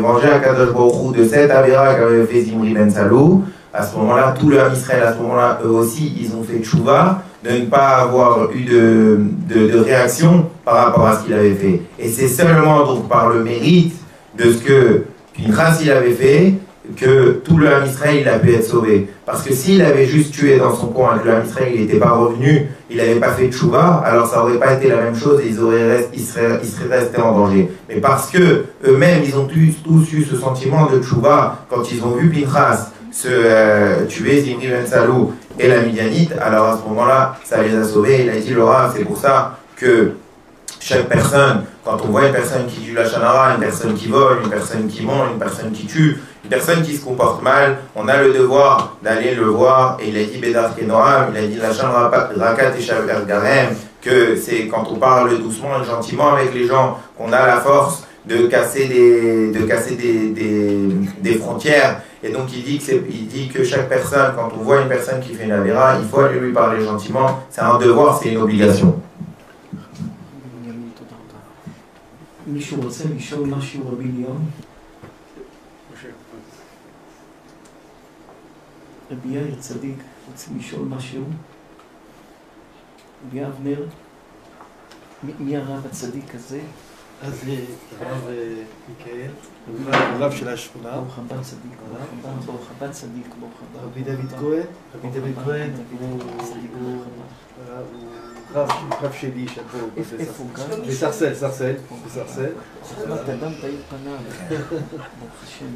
vengé à Kadosh Baruch Hu de cette Avera qu'avait fait Zimri ben Salou, à ce moment-là, tout le Ham Israël, à ce moment-là, eux aussi, ils ont fait tchouva de ne pas avoir eu de réaction par rapport à ce qu'il avait fait. Et c'est seulement donc par le mérite de ce que Pinchas il avait fait que tout le Ham Israël il a pu être sauvé. Parce que s'il avait juste tué dans son coin et que le Ham Israël il n'était pas revenu, il n'avait pas fait tchouva, alors ça n'aurait pas été la même chose et ils seraient restés en danger. Mais parce que eux-mêmes ils ont tous eu ce sentiment de tchouva quand ils ont vu Pinchas tuer Zimri ben Salou et la Midianite, alors à ce moment-là, ça les a sauvés. Il a dit le Rav, c'est pour ça que chaque personne, quand on voit une personne qui tue la chanara, une personne qui vole, une personne qui ment, une personne qui tue, une personne qui se comporte mal, on a le devoir d'aller le voir. Et il a dit Bédar Kenoam, il a dit la chanara rakat et shaver garem, que c'est quand on parle doucement et gentiment avec les gens qu'on a la force de casser des frontières. Et donc il dit que chaque personne, quand on voit une personne qui fait une avéra, il faut aller lui parler gentiment. C'est un devoir, c'est une obligation. מישהו רוצה לשאול משהו רבי ליאון? רבי יאיר צדיק רוצה לשאול משהו? רבי אבנר? מי הרב הצדיק הזה? אז הרב מיקאל, הרב של השכונה. ברוך הבא צדיק, ברוך הבא צדיק, ברוך הבא. רבי דוד כהן, הוא רב שלי שפה. איפה הוא גר? בסרסל. אדם תאיר פניו. ברוך השם.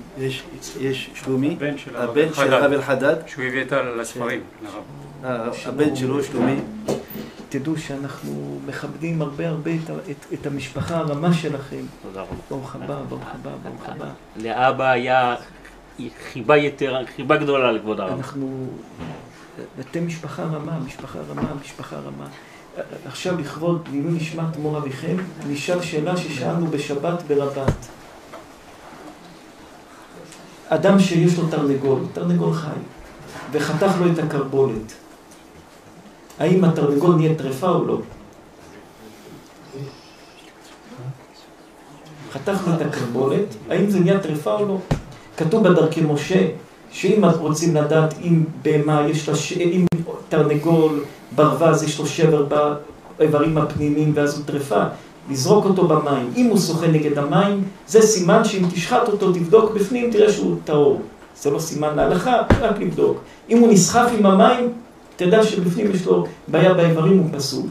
יש שלומי, הבן של הרב אל-חדד. שהוא הביא את הספרים לרב. הבן שלו שלומי. תדעו שאנחנו מכבדים הרבה את המשפחה הרמה שלכם. תודה רבה. ברוך הבא, ברוך הבא, ברוך הבא. לאבא היה חיבה גדולה לכבוד הרב. אתם משפחה רמה, משפחה רמה. עכשיו לכבוד לעילוי נשמת מור אביכם, נשאל שאלה ששאלנו בשבת ברבת. אדם שיש לו תרנגול חי, וחתך לו את הקרבולת. האם התרנגול נהיה טרפה או לא? חתכנו את הקרבולת, האם זה נהיה טרפה או לא? כתוב בדרכי משה, שאם רוצים לדעת אם בהמה יש לה, אם תרנגול ברווז יש לו שבר באיברים הפנימיים ואז הוא טרפה, לזרוק אותו במים. אם הוא שוחה נגד המים, זה סימן שאם תשחט אותו, תבדוק בפנים, תראה שהוא טהור. זה לא סימן להלכה, רק לבדוק. אם הוא נסחף עם המים, תדע שבפנים יש לו בעיה באיברים, הוא פסול.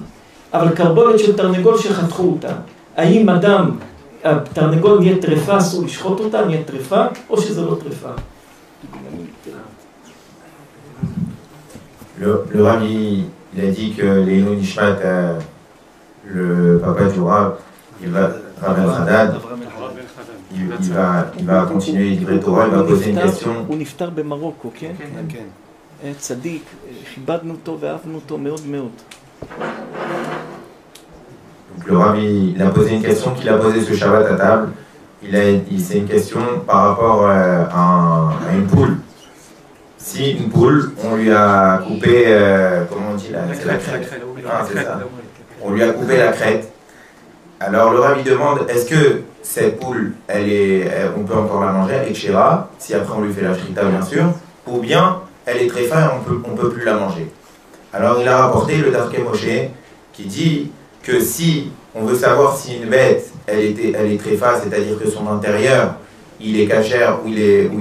אבל קרבולת של תרנגול שחתכו אותה, האם אדם, התרנגול נהיה טרפה, אסור לשחוט אותה, נהיה טרפה, או שזה לא טרפה? Le Rabbi, il a dit que Léno Nishmat, le papa du Rav, Rav El-Haddad, il va continuer le Torah, il va poser une question. הוא נפטר במרוקו, כן? כן. צדיק, כיבדנו אותו ואהבנו אותו מאוד מאוד. Donc le Rabbi, il a posé une question qu'il a posée ce Shabbat à table. C'est une question par rapport à une poule. Si une poule, on lui a coupé, comment on dit là, c'est la crête. Ah, c'est ça. On lui a coupé la crête. Alors le Rabbi demande, est-ce que cette poule, on peut encore la manger avec Shira, si après on lui fait la shrita bien sûr, ou bien elle est très fin et on peut plus la manger. Alors il a rapporté le Darkei Moshe qui dit que si on veut savoir si une bête elle est tréfa, c'est-à-dire que son intérieur il est cachère ou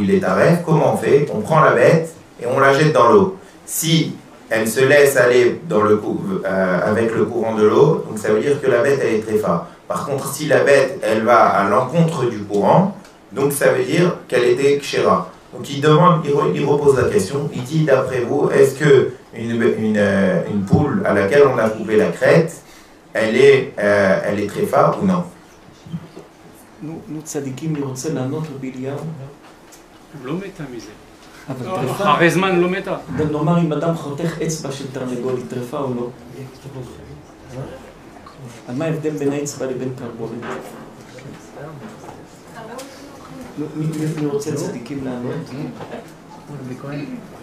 il est taref, comment on fait? On prend la bête et on la jette dans l'eau. Si elle se laisse aller dans avec le courant de l'eau, donc ça veut dire que la bête elle est tréfa. Par contre, si la bête elle va à l'encontre du courant, donc ça veut dire qu'elle était kshera. Donc il repose la question, il dit d'après vous, est-ce que une poule à laquelle on a coupé la crête, elle est tréfa ou non? נו צדיקים, אני רוצה לענות רבי אליהו. לא מתה מזה. אבל טרפה... אחרי זמן לא מתה. נאמר אם אדם חותך אצבע של תרנגול, היא טרפה או לא? על מה ההבדל בין האצבע לבין קרבולת? מי רוצה צדיקים לענות?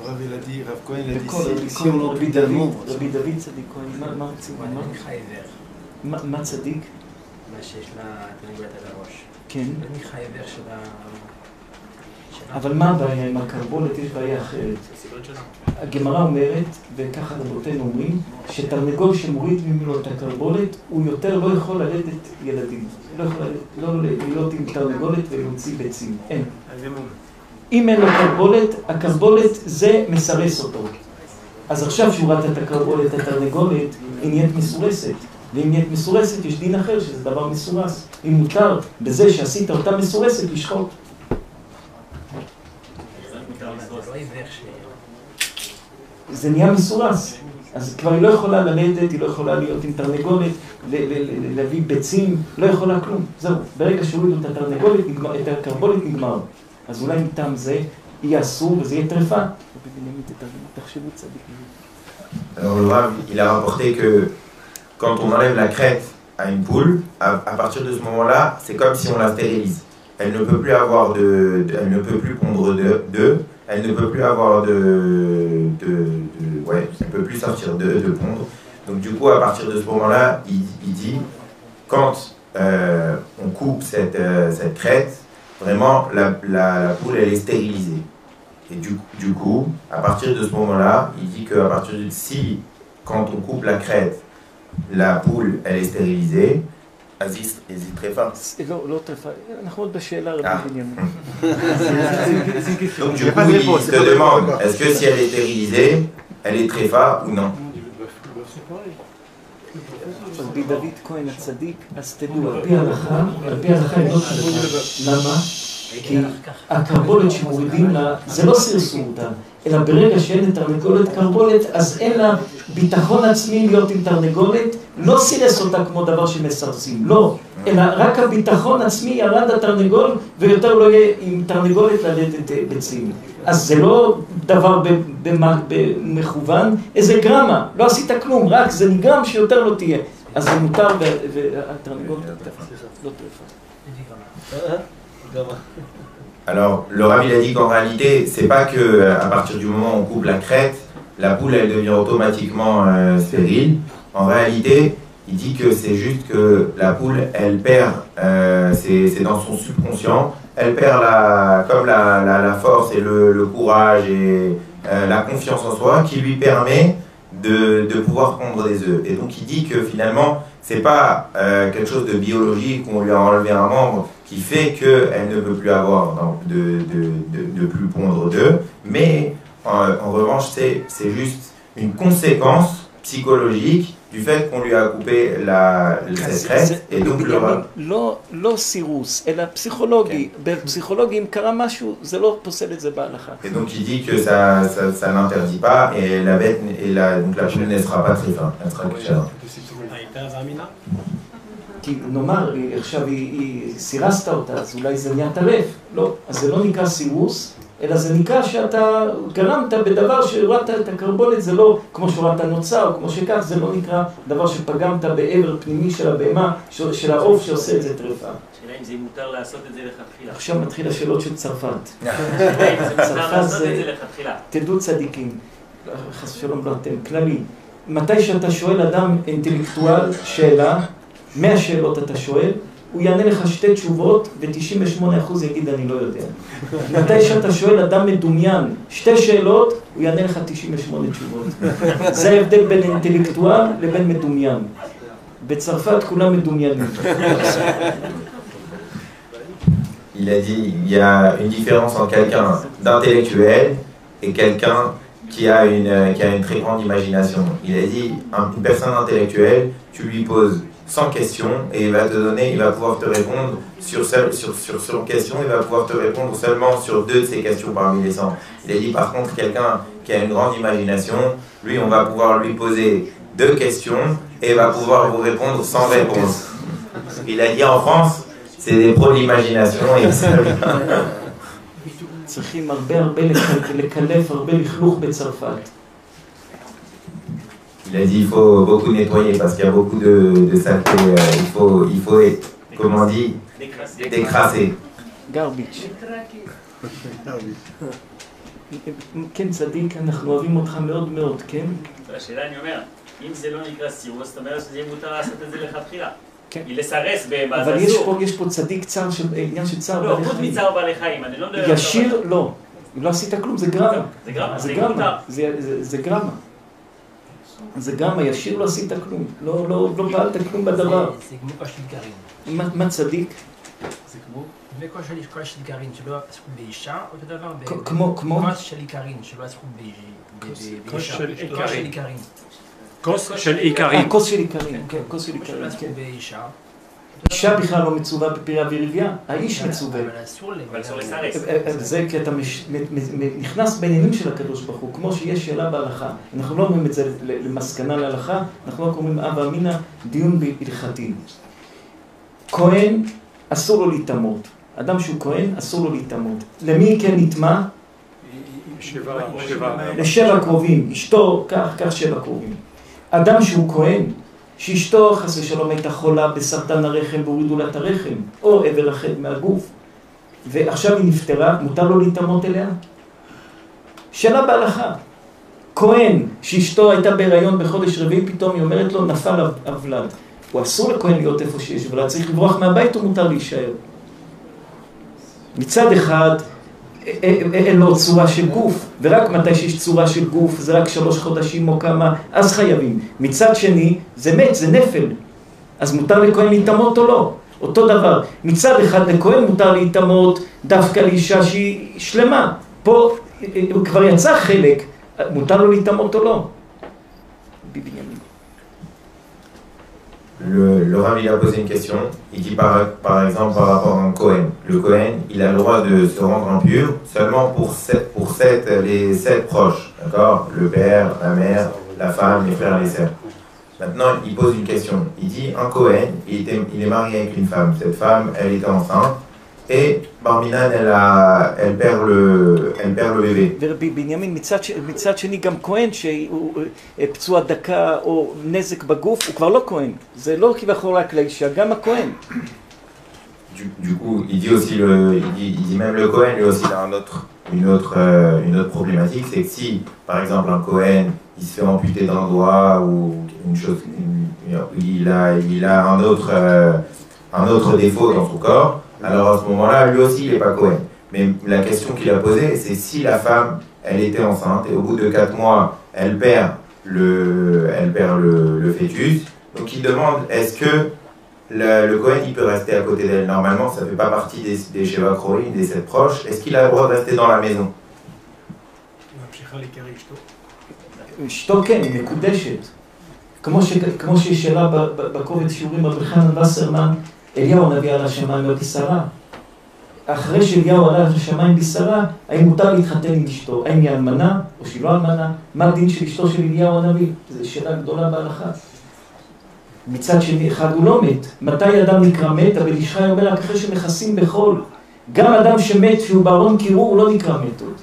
הרב כהן a dit, si on l'emplit d'amour. רבי דוד צדיק כהן, מה רוצים? מה צדיק? מה שיש לה תרנגולת על הראש. כן. אני חי עבר שלה... אבל מה הבעיה עם הקרבולת? יש בעיה אחרת. הגמרא אומרת, וככה רבותינו אומרים, שתרנגול שמוריד ממנו את הקרבולת, הוא יותר לא יכול ללדת ילדים. לא יכול להיות עם תרנגולת ולהוציא ביצים. אין. אם אין לו קרבולת, הקרבולת זה מסרס אותו. אז עכשיו שהוא ראה את הקרבולת, התרנגולת, היא נהיית מסורסת. ואם נהיית מסורסת, יש דין אחר שזה דבר מסורס. אם מותר בזה שעשית אותה מסורסת, לשחוט. זה נהיה מסורס. אז כבר היא לא יכולה ללדת, היא לא יכולה להיות עם תרנגולת, להביא ביצים, לא יכולה כלום. זהו, ברגע שהורידו את התרנגולת, את הקרבולת נגמר. אז אולי מטעם זה יהיה אסור וזה יהיה טרפה. תחשבו צדיק. Alors le Rav, il a rapporté que quand on enlève la crête à une poule, à partir de ce moment-là, c'est comme si on la stérilise. Elle ne peut plus avoir elle ne peut plus pondre d'œufs, elle ne peut plus avoir ouais, elle peut plus sortir de pondre. Donc du coup, à partir de ce moment-là, il dit, quand on coupe cette crête, vraiment la poule elle est stérilisée. Et du coup, à partir de ce moment-là, il dit qu'à partir de si, quand on coupe la crête, la poule elle est stérilisée, אז היא טרפה. לא טרפה, אנחנו עוד בשאלה רבי בנימין. Donc du coup, il se demande, est-ce que si elle est stérilisée, elle est tréfa ou non? רבי דוד כהן הצדיק, אז תדעו, על פי ההלכה, היא לא תדעו. למה? כי הקרבולת שמורידים לה, זה לא סרסו אותה, אלא ברגע שאין תרנגולת קרבולת, אז אין לה ביטחון עצמי להיות עם תרנגולת, לא סירס אותה כמו דבר שמסרסים, לא, אלא רק הביטחון עצמי ירד התרנגול, ויותר לא יהיה עם תרנגולת ללדת ביצים. אז זה לא דבר במכוון, איזה גרמה, לא עשית כלום, רק זה נגרם שיותר לא תהיה. אז זה מותר והתרנגולת לא טרפה. Alors, le Rabbi a dit qu'en réalité, c'est pas que à partir du moment où on coupe la crête, la poule elle devient automatiquement stérile. En réalité, il dit que c'est juste que la poule elle perd c'est dans son subconscient. Elle perd comme la force et le courage et la confiance en soi qui lui permet de pouvoir pondre des œufs. Et donc il dit que finalement, c'est pas quelque chose de biologique où on lui a enlevé un membre qui fait qu'elle ne peut plus avoir de plus pondre d'œufs, mais en revanche, c'est juste une conséquence psychologique du fait qu'on lui a coupé cette crête, et donc לא סירוס, אלא פסיכולוגי. בפסיכולוגים קרה משהו, זה לא פוסל את זה בהלכה. Et donc il dit que ça n'interdit pas, et la bête, donc la poule ne sera pas très fin, elle sera cachère. כי נאמר, עכשיו סירסת אותה, אז אולי זה נהיה טרף. לא, אז זה לא נקרא סירוס, אלא זה נקרא שאתה גרמת בדבר שהורדת את הקרבולת, זה לא כמו שהורדת נוצה או כמו שכך, זה לא נקרא דבר שפגמת בעבר פנימי של הבהמה, של העוף שעושה את זה טרפה. שאלה אם זה מותר לעשות את זה לכתחילה. עכשיו מתחיל השאלות של צרפת. צרפת זה לכתחילה. תדעו צדיקים, חס ושלום לא אתם, כללי. מתי שאתה שואל אדם אינטלקטואל שאלה, 100 שאלות אתה שואל, הוא יענה לך שתי תשובות, ו-98% יגיד אני לא יודע. מתי שאתה שואל אדם מדומיין, שתי שאלות, הוא יענה לך 98 תשובות. זה ההבדל בין אינטלקטואל לבין מדומיין. בצרפת כולם מדומיינים. Il a dit, il y a une différence entre quelqu'un d'intellectuel et quelqu'un qui a une très grande imagination. Il a dit, une personne intellectuelle, tu lui poses 100 questions et il va pouvoir te répondre sur 100 questions, il va pouvoir te répondre seulement sur 2 de ces questions parmi les 100. Il a dit par contre quelqu'un qui a une grande imagination, lui on va pouvoir lui poser 2 questions et il va pouvoir vous répondre sans réponse. Il a dit en France, c'est des pros de l'imagination et ça... צריכים הרבה לקלף, הרבה לכלוך בצרפת. Il a dit il faut beaucoup nettoyer parce qu'il y a beaucoup de saleté. Il faut comment on dit, décrasser. Garbage. כן צדיק, אנחנו אוהבים אותך מאוד מאוד, כן? השאלה אני אומר, אם זה לא נקרא סירוס, זאת אומרת שזה יהיה מותר לעשות את זה לכתחילה. היא לסרס במה זה אסור. אבל יש פה צדיק צער, עניין של צער בעלי חיים. לא, חוץ מצער בעלי חיים, אני לא מדבר... ישיר, לא. אם לא עשית כלום, זה גרמה. זה גרמה, זה מותר. זה גרמה. זה גרמה, ישיר לא עשית כלום. לא פעלת כלום בדבר. זה כמו כושר גרעין. מה צדיק? זה כמו? וכושר גרעין שלא עסקו באישה, אותו דבר? כמו? כוס של עיקרין שלא עסקו באישה. כוס של עיקרין. כוס של עיקרין. כוס של עיקרין, כן, כוס של עיקרין, כן. באישה. אישה בכלל לא מצווה בפירה ורבייה, האיש מצווה. אבל אסור לסרס. זה כי אתה נכנס בעניינים של הקדוש ברוך הוא, כמו שיש שאלה בהלכה. אנחנו לא אומרים את זה למסקנה להלכה, אנחנו רק אומרים אבא אמינא, דיון בהלכתי. כהן, אסור לו להתאמות. אדם שהוא כהן, אסור לו להתאמות. למי כן נטמא? לשבע קרובים. אשתו, כך 7 קרובים. אדם שהוא כהן, שאשתו חס ושלום הייתה חולה בסרטן הרחם והורידו לה את הרחם, או עבר אחר מהגוף, ועכשיו היא נפטרה, מותר לו להתאמות אליה? שאלה בהלכה. כהן, שאשתו הייתה בהיריון בחודש רביעי, פתאום היא אומרת לו, נפל הוולד. הוא אסור לכהן להיות איפה שיש ולד, צריך לברוח מהבית או מותר להישאר? מצד אחד, אין לו צורה של גוף, ורק מתי שיש צורה של גוף, זה רק 3 חודשים או כמה, אז חייבים. מצד שני, זה מת, זה נפל. אז מותר לכהן להתאמות או לא? אותו דבר. מצד אחד לכהן מותר להתאמות דווקא לאישה שהיא שלמה. פה כבר יצא חלק, מותר לו להתאמות או לא? בבנימין. Le Rav il a posé une question, il dit par exemple par rapport à un Kohen. Le Kohen, il a le droit de se rendre impur seulement pour les 7 proches, d'accord? Le père, la mère, la femme, les frères, les sœurs. Maintenant, il pose une question. Il dit un Kohen, il est marié avec une femme. Cette femme, elle était enceinte et Barminan, elle perd le bébé. ובנימין, מצד שני גם כהן שפצוע דקה או נזק בגוף, הוא כבר לא כהן. זה לא כביכול רק לאישה, גם הכהן. Du coup, il dit aussi il dit même le Kohen, lui aussi, il a une autre problématique, c'est que si, par exemple, un Kohen, il se fait amputer d'un doigt ou une chose, il a un autre défaut dans son corps, alors à ce moment-là, lui aussi, il n'est pas Cohen. Mais la question qu'il a posée, c'est si la femme, elle était enceinte, et au bout de 4 mois, elle perd le fœtus, donc il demande, est-ce que le Cohen, il peut rester à côté d'elle? Normalement, ça ne fait pas partie des Sheva Kroim, des 7 proches. Est-ce qu'il a le droit de rester dans la maison? אשתו כן, היא מקודשת. כמו שיש שאלה בקובץ שיעורים רבי חנן וסרמן, אליהו הנביא על השמיים בבשרה. אחרי שאליהו עלה לשמיים בשרה, האם מותר להתחתן עם אשתו? האם היא אלמנה או שהיא לא אלמנה? מה הדין של אשתו של אליהו הנביא? זו שאלה גדולה בהלכה. מצד שני, אחד הוא לא מת. מתי אדם נקרא מת? אבל איש חי אומר רק אחרי שמכסים בחול. גם אדם שמת שהוא בארון קירור הוא לא נקרא מת עוד.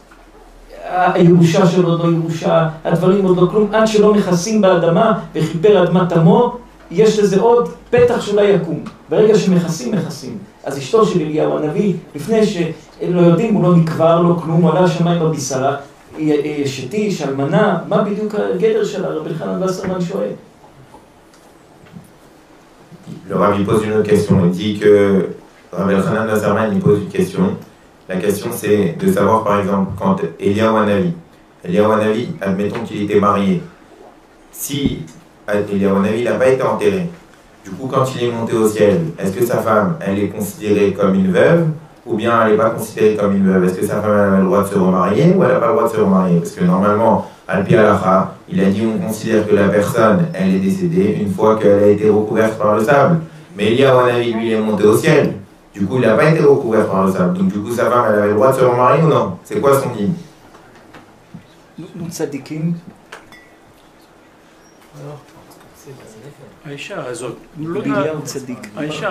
הירושה שלו עוד לא ירושה, הדברים עוד לא כלום, עד שלא מכסים באדמה וכיפר אדמת עמו, יש לזה עוד פתח שאולי יקום. ברגע שמכסים, מכסים. אז אשתו של אליהו הנביא, לפני שלא יודעים, הוא לא נקבר, לא כלום, הוא עלה השמיים בבשרה, אשת איש, אלמנה, מה בדיוק הגדר שלה? רבי חנן וסרמן שואל. Le Rabbi pose une autre question. Il dit que Rabbi Hanan Wasserman, il pose une question. La question, c'est de savoir, par exemple, quand Eliyahu Hanavi, admettons qu'il était marié. Si Eliyahu Hanavi n'a pas été enterré, du coup, quand il est monté au ciel, est-ce que sa femme, elle est considérée comme une veuve ou bien elle n'est pas considérée comme une veuve? Est-ce que sa femme elle a le droit de se remarier ou elle n'a pas le droit de se remarier? Parce que normalement, Al-Pi Halacha, il a dit on considère que la personne, elle est décédée une fois qu'elle a été recouverte par le sable. Mais Eliyahu Hanavi, lui, il est monté au ciel. Du coup, il n'a pas été recouvert par le sable. Donc, du coup, sa femme, elle avait le droit de se remarier ou non? C'est quoi son dîme? nous צדיקים. האישה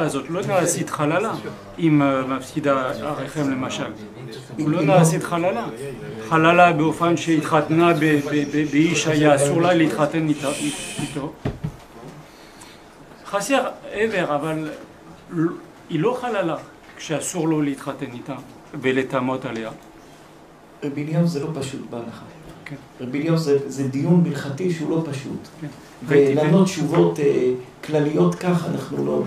הזאת לא נעשית חללה אם מפסידה הרחם למשל. הוא לא נעשית חללה. חללה באופן שהתחתנה באיש היה אסור לה להתחתן איתו. חסר עבר, אבל היא לא חללה כשאסור לו להתחתן איתה ולטמות עליה. רבי אליהו זה לא פשוט בהלכה. רבי אליהו זה דיון הלכתי שהוא לא פשוט. ולענות תשובות כלליות כך, אנחנו לא,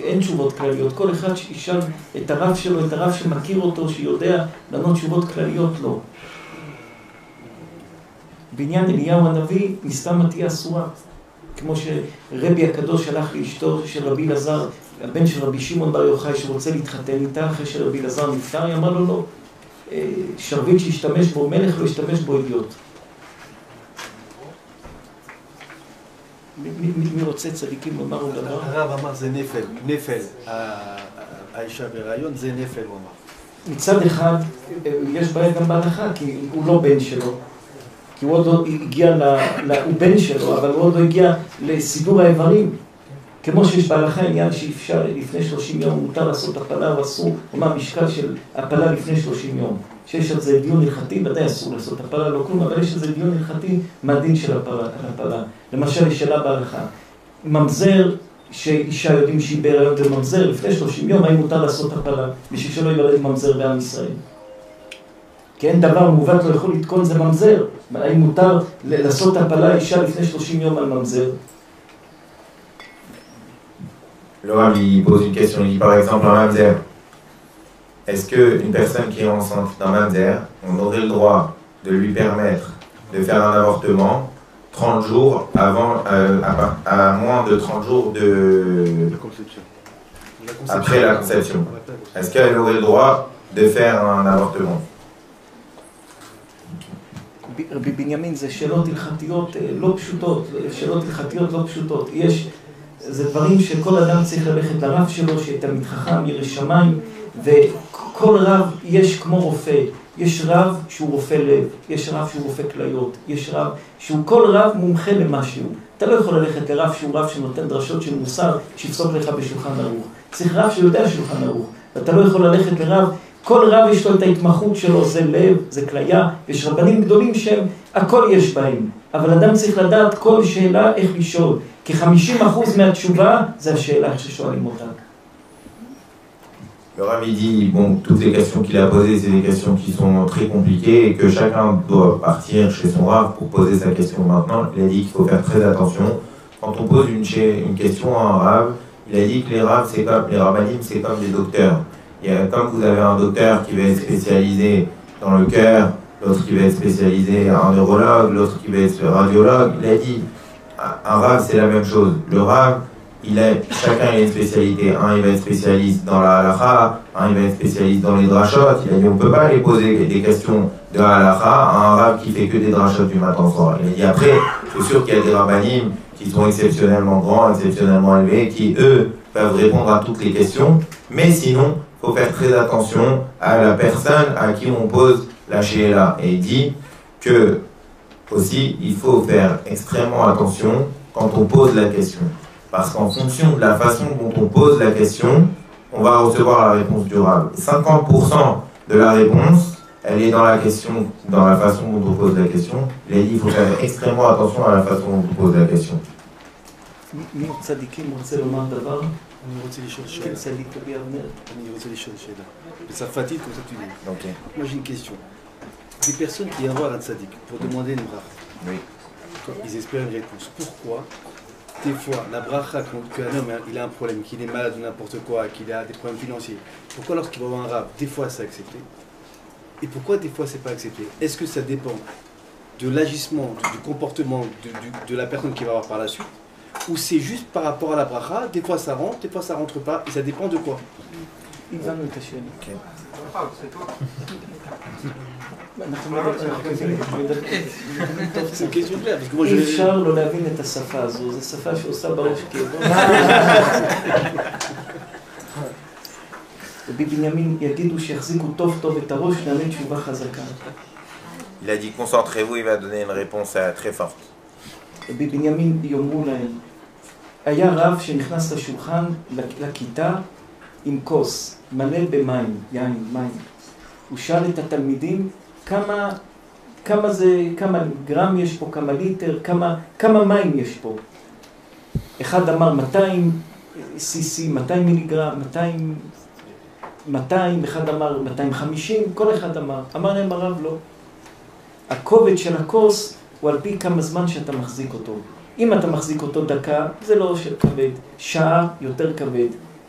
אין תשובות כלליות. כל אחד שישאל את הרב שלו, את הרב שמכיר אותו, שיודע לענות תשובות כלליות, לא. בעניין אליהו הנביא, מסתם תהיה אסורה. כמו שרבי הקדוש שלח לאשתו של רבי אלעזר, הבן של רבי שמעון בר יוחאי שרוצה להתחתן איתה, אחרי שרבי אלעזר נפטר, היא אמרה לו לא. שרביט שהשתמש בו מלך, לא השתמש בו אידיוט. מי רוצה צדיקים לומר עוד דבר? הרב אמר זה נפל, נפל. האישה בהיריון זה נפל, הוא אמר. מצד אחד, יש בעיה גם בהלכה, כי הוא לא בן שלו. כי הוא עוד לא הגיע, הוא בן שלו, אבל הוא עוד לא הגיע לסידור האיברים. כמו שיש בהלכה עניין שאפשר לפני 30 יום מותר לעשות הפלה או אסור, או מה המשקל של הפלה לפני 30 יום. שיש על זה דיון הלכתי, ודאי אסור לעשות הפלה, לא כלום, אבל יש על זה דיון הלכתי מהדין של הפלה. למשל, יש שאלה בהלכה. ממזר שאישה יודעים שהיא בהיריון וממזר לפני 30 יום, האם מותר לעשות הפלה, בשביל שלא ייוולד ממזר בעם ישראל. כי אין דבר מעוות לא יכול לתקון זה ממזר. האם מותר לעשות הפלה אישה לפני 30 יום על ממזר? Laurent lui pose une question, il dit par exemple un mamzer. Est-ce qu'une personne qui est enceinte d'un mamzer, on aurait le droit de lui permettre de faire un avortement 30 jours avant, à moins de 30 jours après la conception? Est-ce qu'elle aurait le droit de faire un avortement? רבי בנימין, זה שאלות הלכתיות לא פשוטות, שאלות הלכתיות לא פשוטות. זה דברים שכל אדם צריך ללכת לרב שלו, שתלמיד חכם, ירא שמיים, וכל רב יש כמו רופא. יש רב שהוא רופא לב, יש רב שהוא רופא כליות, יש רב שהוא כל רב מומחה למשהו. אתה לא יכול ללכת לרב שהוא רב שנותן דרשות של מוסר, שיפסוק לך בשולחן ערוך. צריך רב שיודע שולחן ערוך, ואתה לא יכול ללכת לרב, כל רב יש לו את ההתמחות שלו, זה לב, זה כליה, יש רבנים גדולים שהם, הכל יש בהם. אבל אדם צריך לדעת כל שאלה איך לשאול. כ-50% מהתשובה זה השאלה ששואלים אותה. Le Rav dit, bon, toutes les questions qu'il a posées, c'est des questions qui sont très compliquées et que chacun doit partir chez son Rav pour poser sa question maintenant. Il a dit qu'il faut faire très attention. Quand on pose une question à un Rav, Il a dit que les rabbinim, c'est comme des docteurs. Comme vous avez un docteur qui va être spécialisé dans le cœur, l'autre qui va être spécialisé en neurologue, l'autre qui va être radiologue, il a dit, un rav c'est la même chose. Le rav, chacun a une spécialité. Un il va être spécialiste dans la halakha, un il va être spécialiste dans les drachot. Il a dit on ne peut pas aller poser des questions de halakha à un rav qui fait que des drachot du matin au soir. Il a dit après, c'est sûr qu'il y a des rabbanim qui sont exceptionnellement grands, exceptionnellement élevés, qui eux peuvent répondre à toutes les questions, mais sinon, il faut faire très attention à la personne à qui on pose la she'ela. Et il dit que aussi, il faut faire extrêmement attention quand on pose la question. Parce qu'en fonction de la façon dont on pose la question, on va recevoir la réponse du Rav. 50% de la réponse, elle est dans la question, dans la façon dont on pose la question. Il a dit qu'il faut faire extrêmement attention à la façon dont on pose la question. מי צדיקים רוצה לומר דבר? אני רוצה לשאול שאלה. כן, צדיק רבי אבנר. אני רוצה לשאול שאלה. בצרפתית, comme ça tu dis. Ok. Moi j'ai une question. Des personnes qui viennent voir un tzaddik pour demander une bracha. Oui. Ils espèrent une réponse. Pourquoi des fois la bracha, qu'un homme il a un problème, qu'il est malade ou n'importe quoi, qu'il a des problèmes financiers, pourquoi lorsqu'il va voir un rab, des fois c'est accepté et pourquoi des fois c'est pas accepté? Est-ce que ça dépend de l'agissement, du comportement de la personne qui va voir par la suite, ou c'est juste par rapport à la bracha, des fois ça rentre pas, et ça dépend de quoi? הבנו את השאלה. כן. C'est une question claire, parce que moi אי je... אפשר לא להבין את השפה הזו, זו שפה שעושה בראש כאבו. רבי בנימין יגידו שיחזיקו טוב טוב את הראש, נענה תשובה חזקה. Il a dit concentrez-vous, il va donner une réponse très forte. רבי בנימין יאמרו להם, היה רב שנכנס לשולחן, לכיתה, עם כוס, מלא במים, יין, מים. הוא שאל את התלמידים כמה גרם יש פה, כמה ליטר, כמה מים יש פה. אחד אמר 200 cc, 200 מיליגרם, 200, אחד אמר 250, כל אחד אמר להם הרב לא. הכובד של הכוס הוא על פי כמה זמן שאתה מחזיק אותו. אם אתה מחזיק אותו דקה, זה לא של כבד. שעה יותר כבד.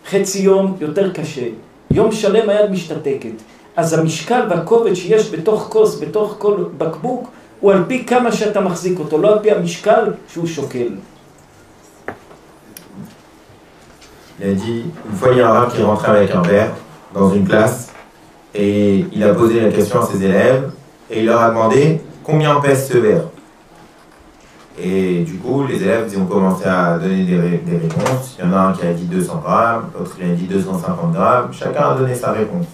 חצי יום יותר קשה. יום שלם היד משתתקת. אז המשקל והכובד שיש בתוך כוס, בתוך כל בקבוק, הוא על פי כמה שאתה מחזיק אותו, לא על פי המשקל שהוא שוקל. Il a dit, une fois il y a un rab qui rentrait avec un verre dans une classe et il a posé la question à ses élèves et il leur a demandé combien pèse ce verre. Et du coup les élèves ils ont commencé à donner des réponses. Il y en a un qui a dit 200 grammes, l'autre il a dit 250 grammes, chacun a donné sa réponse.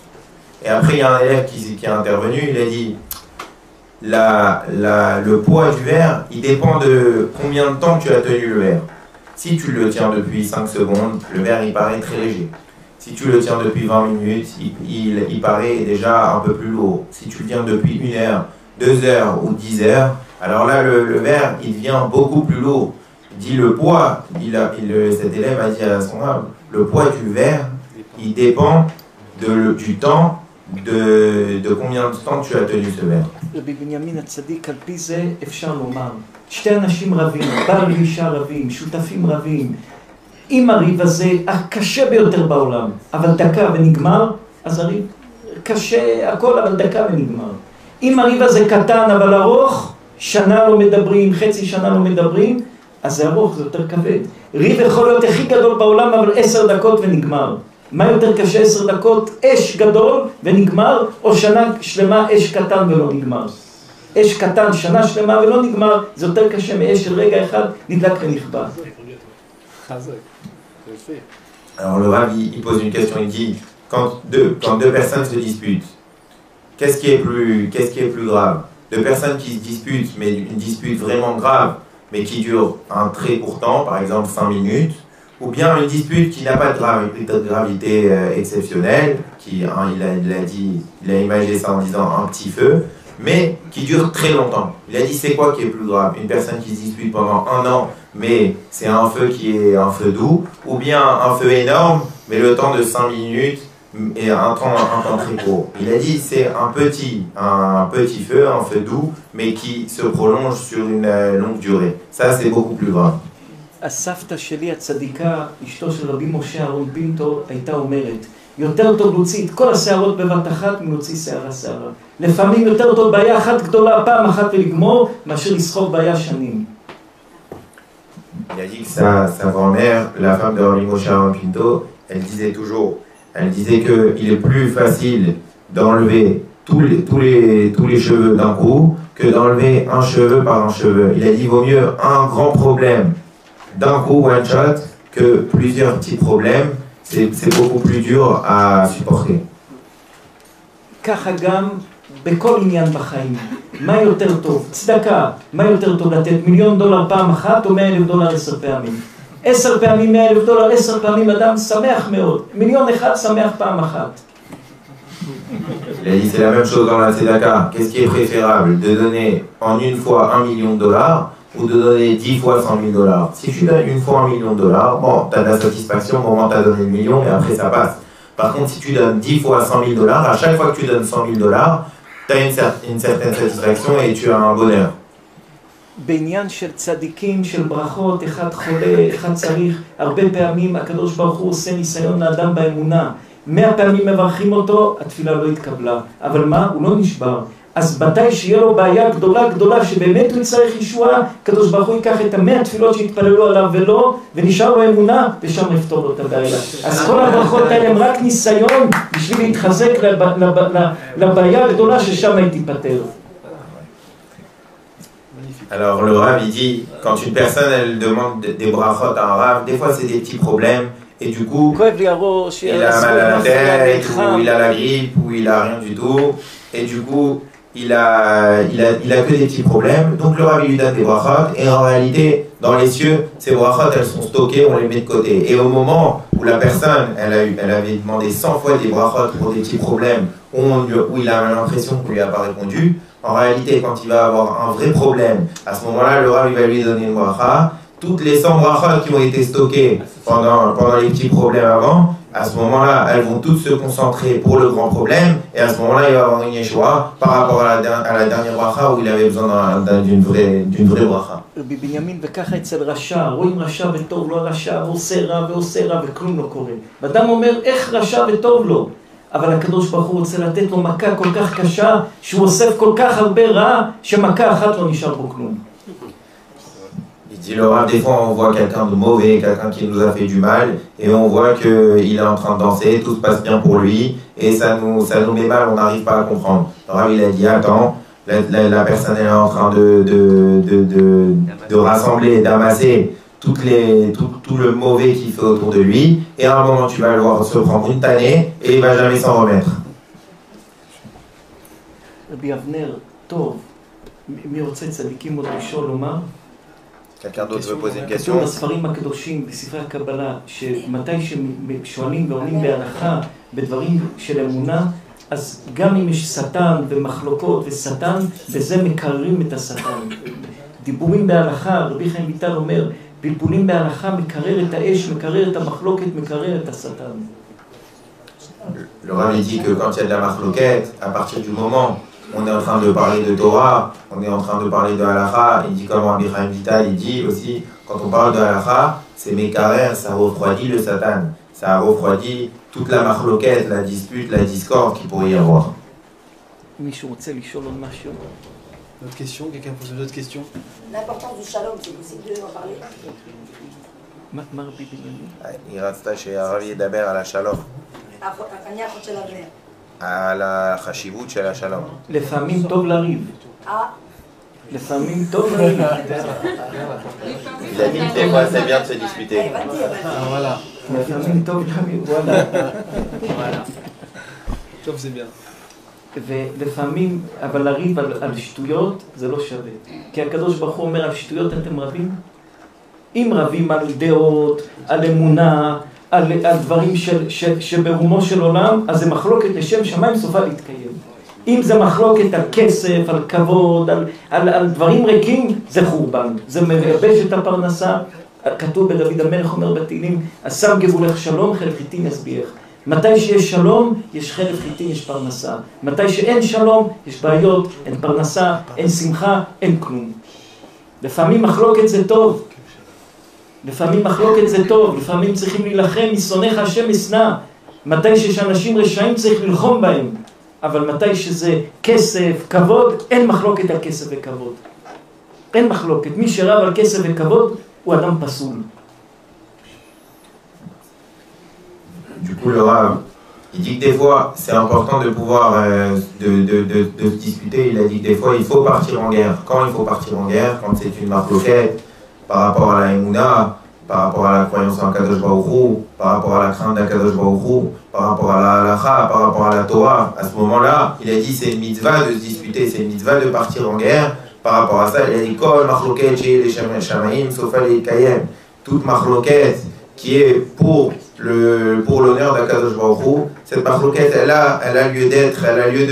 Et après il y a un élève qui est intervenu, il a dit le poids du verre il dépend de combien de temps tu as tenu le verre. Si tu le tiens depuis 5 secondes, le verre il paraît très léger. Si tu le tiens depuis 20 minutes, il paraît déjà un peu plus lourd. Si tu le tiens depuis 1 heure, 2 heures ou 10 heures, alors là le verre il devient beaucoup plus lourd. Il dit le poids, cet élève a dit à son âme, le poids du verre il dépend du temps, de combien de temps tu as tenu ce verre. רבי בנימין הצדיק, על פי זה אפשר לומר, שתי אנשים רבים, בעל ואישה רבים, שותפים רבים, אם הריב הזה הקשה ביותר בעולם, אבל דקה ונגמר, אז הריב קשה הכל, אבל דקה ונגמר. אם הריב הזה קטן אבל ארוך, שנה לא מדברים, חצי שנה לא מדברים, אז זה ארוך, זה יותר כבד. ריב יכול להיות הכי גדול בעולם, אבל 10 דקות ונגמר. מה יותר קשה 10 דקות? אש גדול ונגמר, או שנה שלמה אש קטן ולא נגמר? אש קטן, שנה שלמה ולא נגמר, זה יותר קשה מאש של רגע אחד, נדלק ונכבה. Alors le Rav il pose une question, il dit quand deux personnes se disputent, qu'est-ce qui est plus grave? Deux personnes qui se disputent, mais une dispute vraiment grave, mais qui dure un très court temps, par exemple 5 minutes, ou bien une dispute qui n'a pas de gravité exceptionnelle, il a imagé ça en disant un petit feu, mais qui dure très longtemps. Il a dit c'est quoi qui est plus grave? Une personne qui se dispute pendant 1 an, mais c'est un feu qui est un feu doux, ou bien un feu énorme, mais le temps de 5 minutes et un temps très court. Il a dit c'est un petit feu, un feu doux, mais qui se prolonge sur une longue durée. Ça c'est beaucoup plus grave. הסבתא שלי הצדיקה, אשתו של רבי משה אהרון פינטו, הייתה אומרת, יותר טוב להוציא את כל השערות בבת אחת מלהוציא שערה שערה. לפעמים יותר טוב בעיה אחת גדולה פעם אחת ולגמור, מאשר לסחוב בעיה שנים. Il a dit que sa grand-mère, la femme de Rabbi Moshe Aaron Pinto, elle disait qu'il est plus facile d'enlever tous les cheveux d'un coup que d'enlever un cheveu par un cheveu. Il a dit qu'il vaut mieux un grand problème d'un coup, one shot, que plusieurs petits problèmes. C'est beaucoup plus dur à supporter. ככה גם בכל עניין בחיים. מה יותר טוב? צדקה. מה יותר טוב לתת $1,000,000 פעם אחת או $100,000 10 פעמים? 10 פעמים $100,000, 10 פעמים אדם שמח מאוד. $1,000,000 שמח פעם אחת. Il a dit c'est la même chose dans la tzedaka. Qu'est-ce qui est préférable? De donner en une fois $1,000,000 ou de donner 10 fois $100,000. Si tu donnes une fois $1,000,000, bon, tu as de la satisfaction au moment où tu as donné le million et après ça passe. Par contre, si tu donnes 10 fois $100,000, à chaque fois que tu donnes $100,000, tu as une certaine satisfaction et tu as un bonheur. בעניין של צדיקים, של ברכות, אחד חולה, אחד צריך, הרבה פעמים הקדוש ברוך הוא עושה ניסיון לאדם באמונה. 100 פעמים מברכים אותו, התפילה לא התקבלה. אבל מה? הוא לא נשבר. אז מתי שיהיה לו בעיה גדולה גדולה שבאמת הוא יצטרך ישועה, הקדוש ברוך הוא ייקח את 100 תפילות שהתפללו עליו ולא, ונשאר לו אמונה, ושם יפתור לו את הבעיה. אז כל הברכות האלה הם רק ניסיון בשביל להתחזק לבעיה הגדולה ששם היא תיפטר. Alors le Rav il dit, quand une personne elle demande des brachot à un Rav, des fois c'est des petits problèmes et du coup il a mal à la tête ou il a la grippe ou il a rien du tout et du coup il a que des petits problèmes, donc le Rav lui donne des brachot et en réalité dans les cieux ces brachot elles sont stockées, on les met de côté et au moment où la personne elle avait demandé 100 fois des brachot pour des petits problèmes où il a l'impression qu'on lui a pas répondu. En réalité, quand il va avoir un vrai problème, à ce moment-là, le Rav va lui donner une bracha. Toutes les 100 brachot qui ont été stockées pendant les petits problèmes avant, à ce moment-là, elles vont toutes se concentrer pour le grand problème. Et à ce moment-là, il va avoir une yeshua par rapport à la dernière bracha où il avait besoin d'une vraie bracha. רבי בנימין, וככה אצל רשע, רואים רשע וטוב לו רשע, ועושה רע וכלום לא קורה. ואדם אומר, איך רשע וטוב לו? אבל הקדוש ברוך הוא רוצה לתת לו מכה כל כך קשה, שהוא אוסף כל כך הרבה רע, שמכה אחת לא נשאר בו כלום. Il dit le Rav, des fois on voit quelqu'un de mauvais, quelqu'un qui nous a fait du mal, et on voit qu'il est en train de danser, tout se passe bien pour lui, et ça nous met mal, on n'arrive pas à comprendre. Le Rav il a dit attends, la personne elle est en train de rassembler, d'amasser tout le mauvais qu'il fait autour de lui, et à un moment tu vas le voir se prendre une tannée et il va jamais s'en remettre. רבי אבנר, טוב, מי רוצה צדיקים עוד לשאול לומר? Quelqu'un d'autre veut poser une question? כתוב בספרים הקדושים, בספרי הקבלה, שמתי ששואלים ועונים בהלכה בדברים של אמונה, אז גם אם יש שטן ומחלוקות ושטן, בזה מקררים את השטן. דיבורים בהלכה, רבי חיים ויטל אומר, פלפולים בהלכה מקרר את האש, מקרר את המחלוקת, מקרר את השטן. Le Rav dit que quand il y a de la marloquette, à partir du moment où on est en train de parler de Torah, on est en train de parler de halakha, il dit comme Rabbi Chaim Vital, il dit aussi, quand on parle de halakha, c'est mekarer, ça refroidit le satan, ça refroidit toute la marloquette, la dispute, la discorde qu'il pourrait y avoir. מישהו רוצה לשאול עוד משהו? D'autres questions? Quelqu'un pose d'autres questions? L'importance du shalom, c'est possible d'en parler? מה רבי בנימין? Il reste chez Rav Yedaber à la shalom. על החשיבות של השלום. לפעמים טוב לריב. לפעמים טוב לריב. Il a dit que des fois c'est bien de se disputer. לפעמים טוב לריב, וואלה. טוב זה bien. ולפעמים, אבל לריב על שטויות זה לא שווה. כי הקדוש ברוך הוא אומר על שטויות אתם רבים? אם רבים על דעות, על אמונה, על דברים שברומו של עולם, אז זה מחלוקת לשם שמיים סופה להתקיים. אם זה מחלוקת על כסף, על כבוד, על דברים ריקים, זה חורבן. זה מייבש את הפרנסה. כתוב בדוד המלך אומר בתהילים, אסם גבולך שלום, חלק חיטין ישביעך. מתי שיש שלום, יש חלק חיטין, יש פרנסה. מתי שאין שלום, יש בעיות, אין פרנסה, אין שמחה, אין כלום. לפעמים מחלוקת זה טוב. לפעמים מחלוקת זה טוב, לפעמים צריכים להילחם, משונאיך השם אשנא. מתי שיש אנשים רשעים צריך ללחום בהם, אבל מתי שזה כסף, כבוד, אין מחלוקת על כסף וכבוד. אין מחלוקת. מי שרב על כסף וכבוד הוא אדם פסול. Du coup, le Rav, il dit que des fois, c'est important de pouvoir de se disputer. Il a dit que des fois, il faut partir en guerre. Quand il faut partir en guerre, quand c'est une marloquette par rapport à la Emouna, par rapport à la croyance en Kadosh Baruch Hu, par rapport à la crainte d'Akadosh Baruch Hu, par rapport à la halacha, par rapport à la Torah. À ce moment-là, il a dit c'est une mitzvah de se disputer, c'est une mitzvah de partir en guerre. Par rapport à ça, il a dit Kol marloquette chez les shamaim, sauf les kayem. Toute marloquette qui est pour l'honneur d'Akadosh Baruch Hu, cette marloquette, elle a lieu d'être, elle a lieu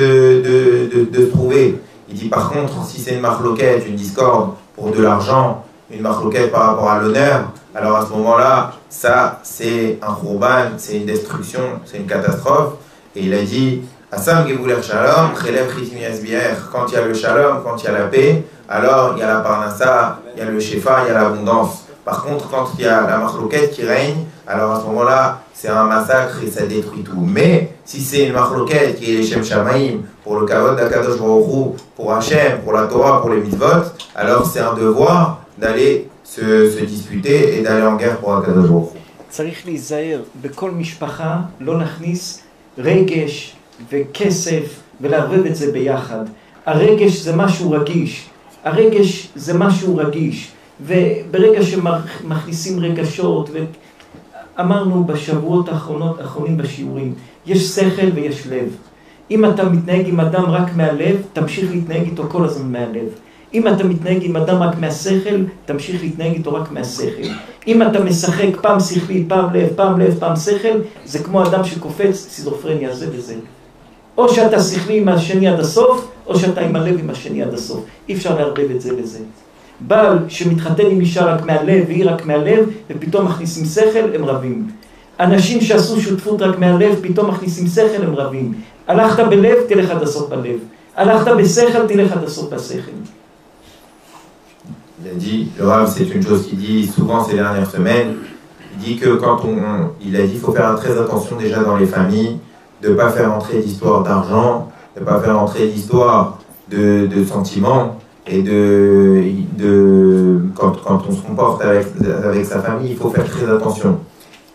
de se trouver. Il dit par contre, si c'est une marloquette, une discorde pour de l'argent, une marloquette par rapport à l'honneur, alors à ce moment-là, ça c'est un khurban, c'est une destruction, c'est une catastrophe. Et il a dit Asam Gevouler Shalom, Chelem Chitim Yasbier. Quand il y a le shalom, quand il y a la paix, alors il y a la parnassa, il y a le shefa, il y a l'abondance. Par contre, quand il y a la marloquette qui règne, alors à ce moment-là, c'est un massacre et ça détruit tout. Mais si c'est une marloquette qui est les Shem Shamaim, pour le kavod d'Akadosh Baruch Hu, pour Hachem, pour la Torah, pour les mitzvot, alors c'est un devoir d'aller se disputer et d'aller en guerre pour Akadosh Baruch Hu. צריך להיזהר בכל משפחה, לא נכניס רגש וכסף ולערבב את זה ביחד. הרגש זה משהו רגיש. הרגש זה משהו רגיש. וברגע שמכניסים רגשות, ואמרנו בשבועות האחרונים בשיעורים, יש שכל ויש לב. אם אתה מתנהג עם אדם רק מהלב, תמשיך להתנהג איתו כל הזמן מהלב. אם אתה מתנהג עם אדם רק מהשכל, תמשיך להתנהג איתו רק מהשכל. אם אתה משחק פעם שכלי, פעם לב, פעם שכל, זה כמו אדם שקופץ, סכיזופרניה, זה וזה. או שאתה שכלי עם השני עד הסוף, או שאתה עם הלב עם השני עד הסוף. אי אפשר לערבב את זה לזה. בעל שמתחתן עם אישה רק מהלב והיא רק מהלב, ופתאום מכניסים שכל, הם רבים. אנשים שעשו שותפות רק מהלב, פתאום מכניסים שכל, הם רבים. הלכת בלב, תלך עד הסוף בלב. הלכת בשכל, תלך עד הסוף בשכל. Il a dit, le Rav, c'est une chose qu'il dit souvent ces dernières semaines. Il dit que il a dit, il faut faire très attention déjà dans les familles, de ne pas faire entrer d'histoire d'argent, de ne pas faire entrer d'histoire de sentiments, et quand on se comporte avec sa famille, il faut faire très attention.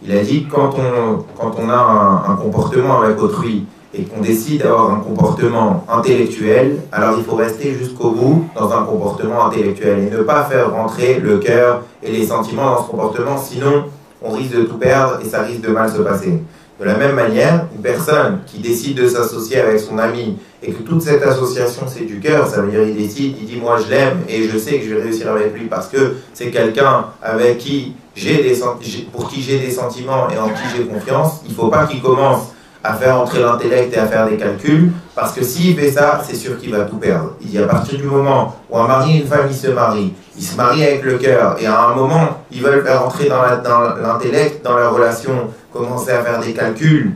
Il a dit que quand on a un comportement avec autrui, et qu'on décide d'avoir un comportement intellectuel, alors il faut rester jusqu'au bout dans un comportement intellectuel et ne pas faire rentrer le cœur et les sentiments dans ce comportement, sinon on risque de tout perdre et ça risque de mal se passer. De la même manière, une personne qui décide de s'associer avec son ami et que toute cette association c'est du cœur, ça veut dire il décide, il dit moi je l'aime et je sais que je vais réussir avec lui parce que c'est quelqu'un avec qui pour qui j'ai des sentiments et en qui j'ai confiance, il ne faut pas qu'il commence à faire entrer l'intellect et à faire des calculs, parce que s'il fait ça, c'est sûr qu'il va tout perdre. Il dit à partir du moment où un mari et une femme, ils se marient avec le cœur, et à un moment, ils veulent faire entrer dans l'intellect, dans leur relation, commencer à faire des calculs,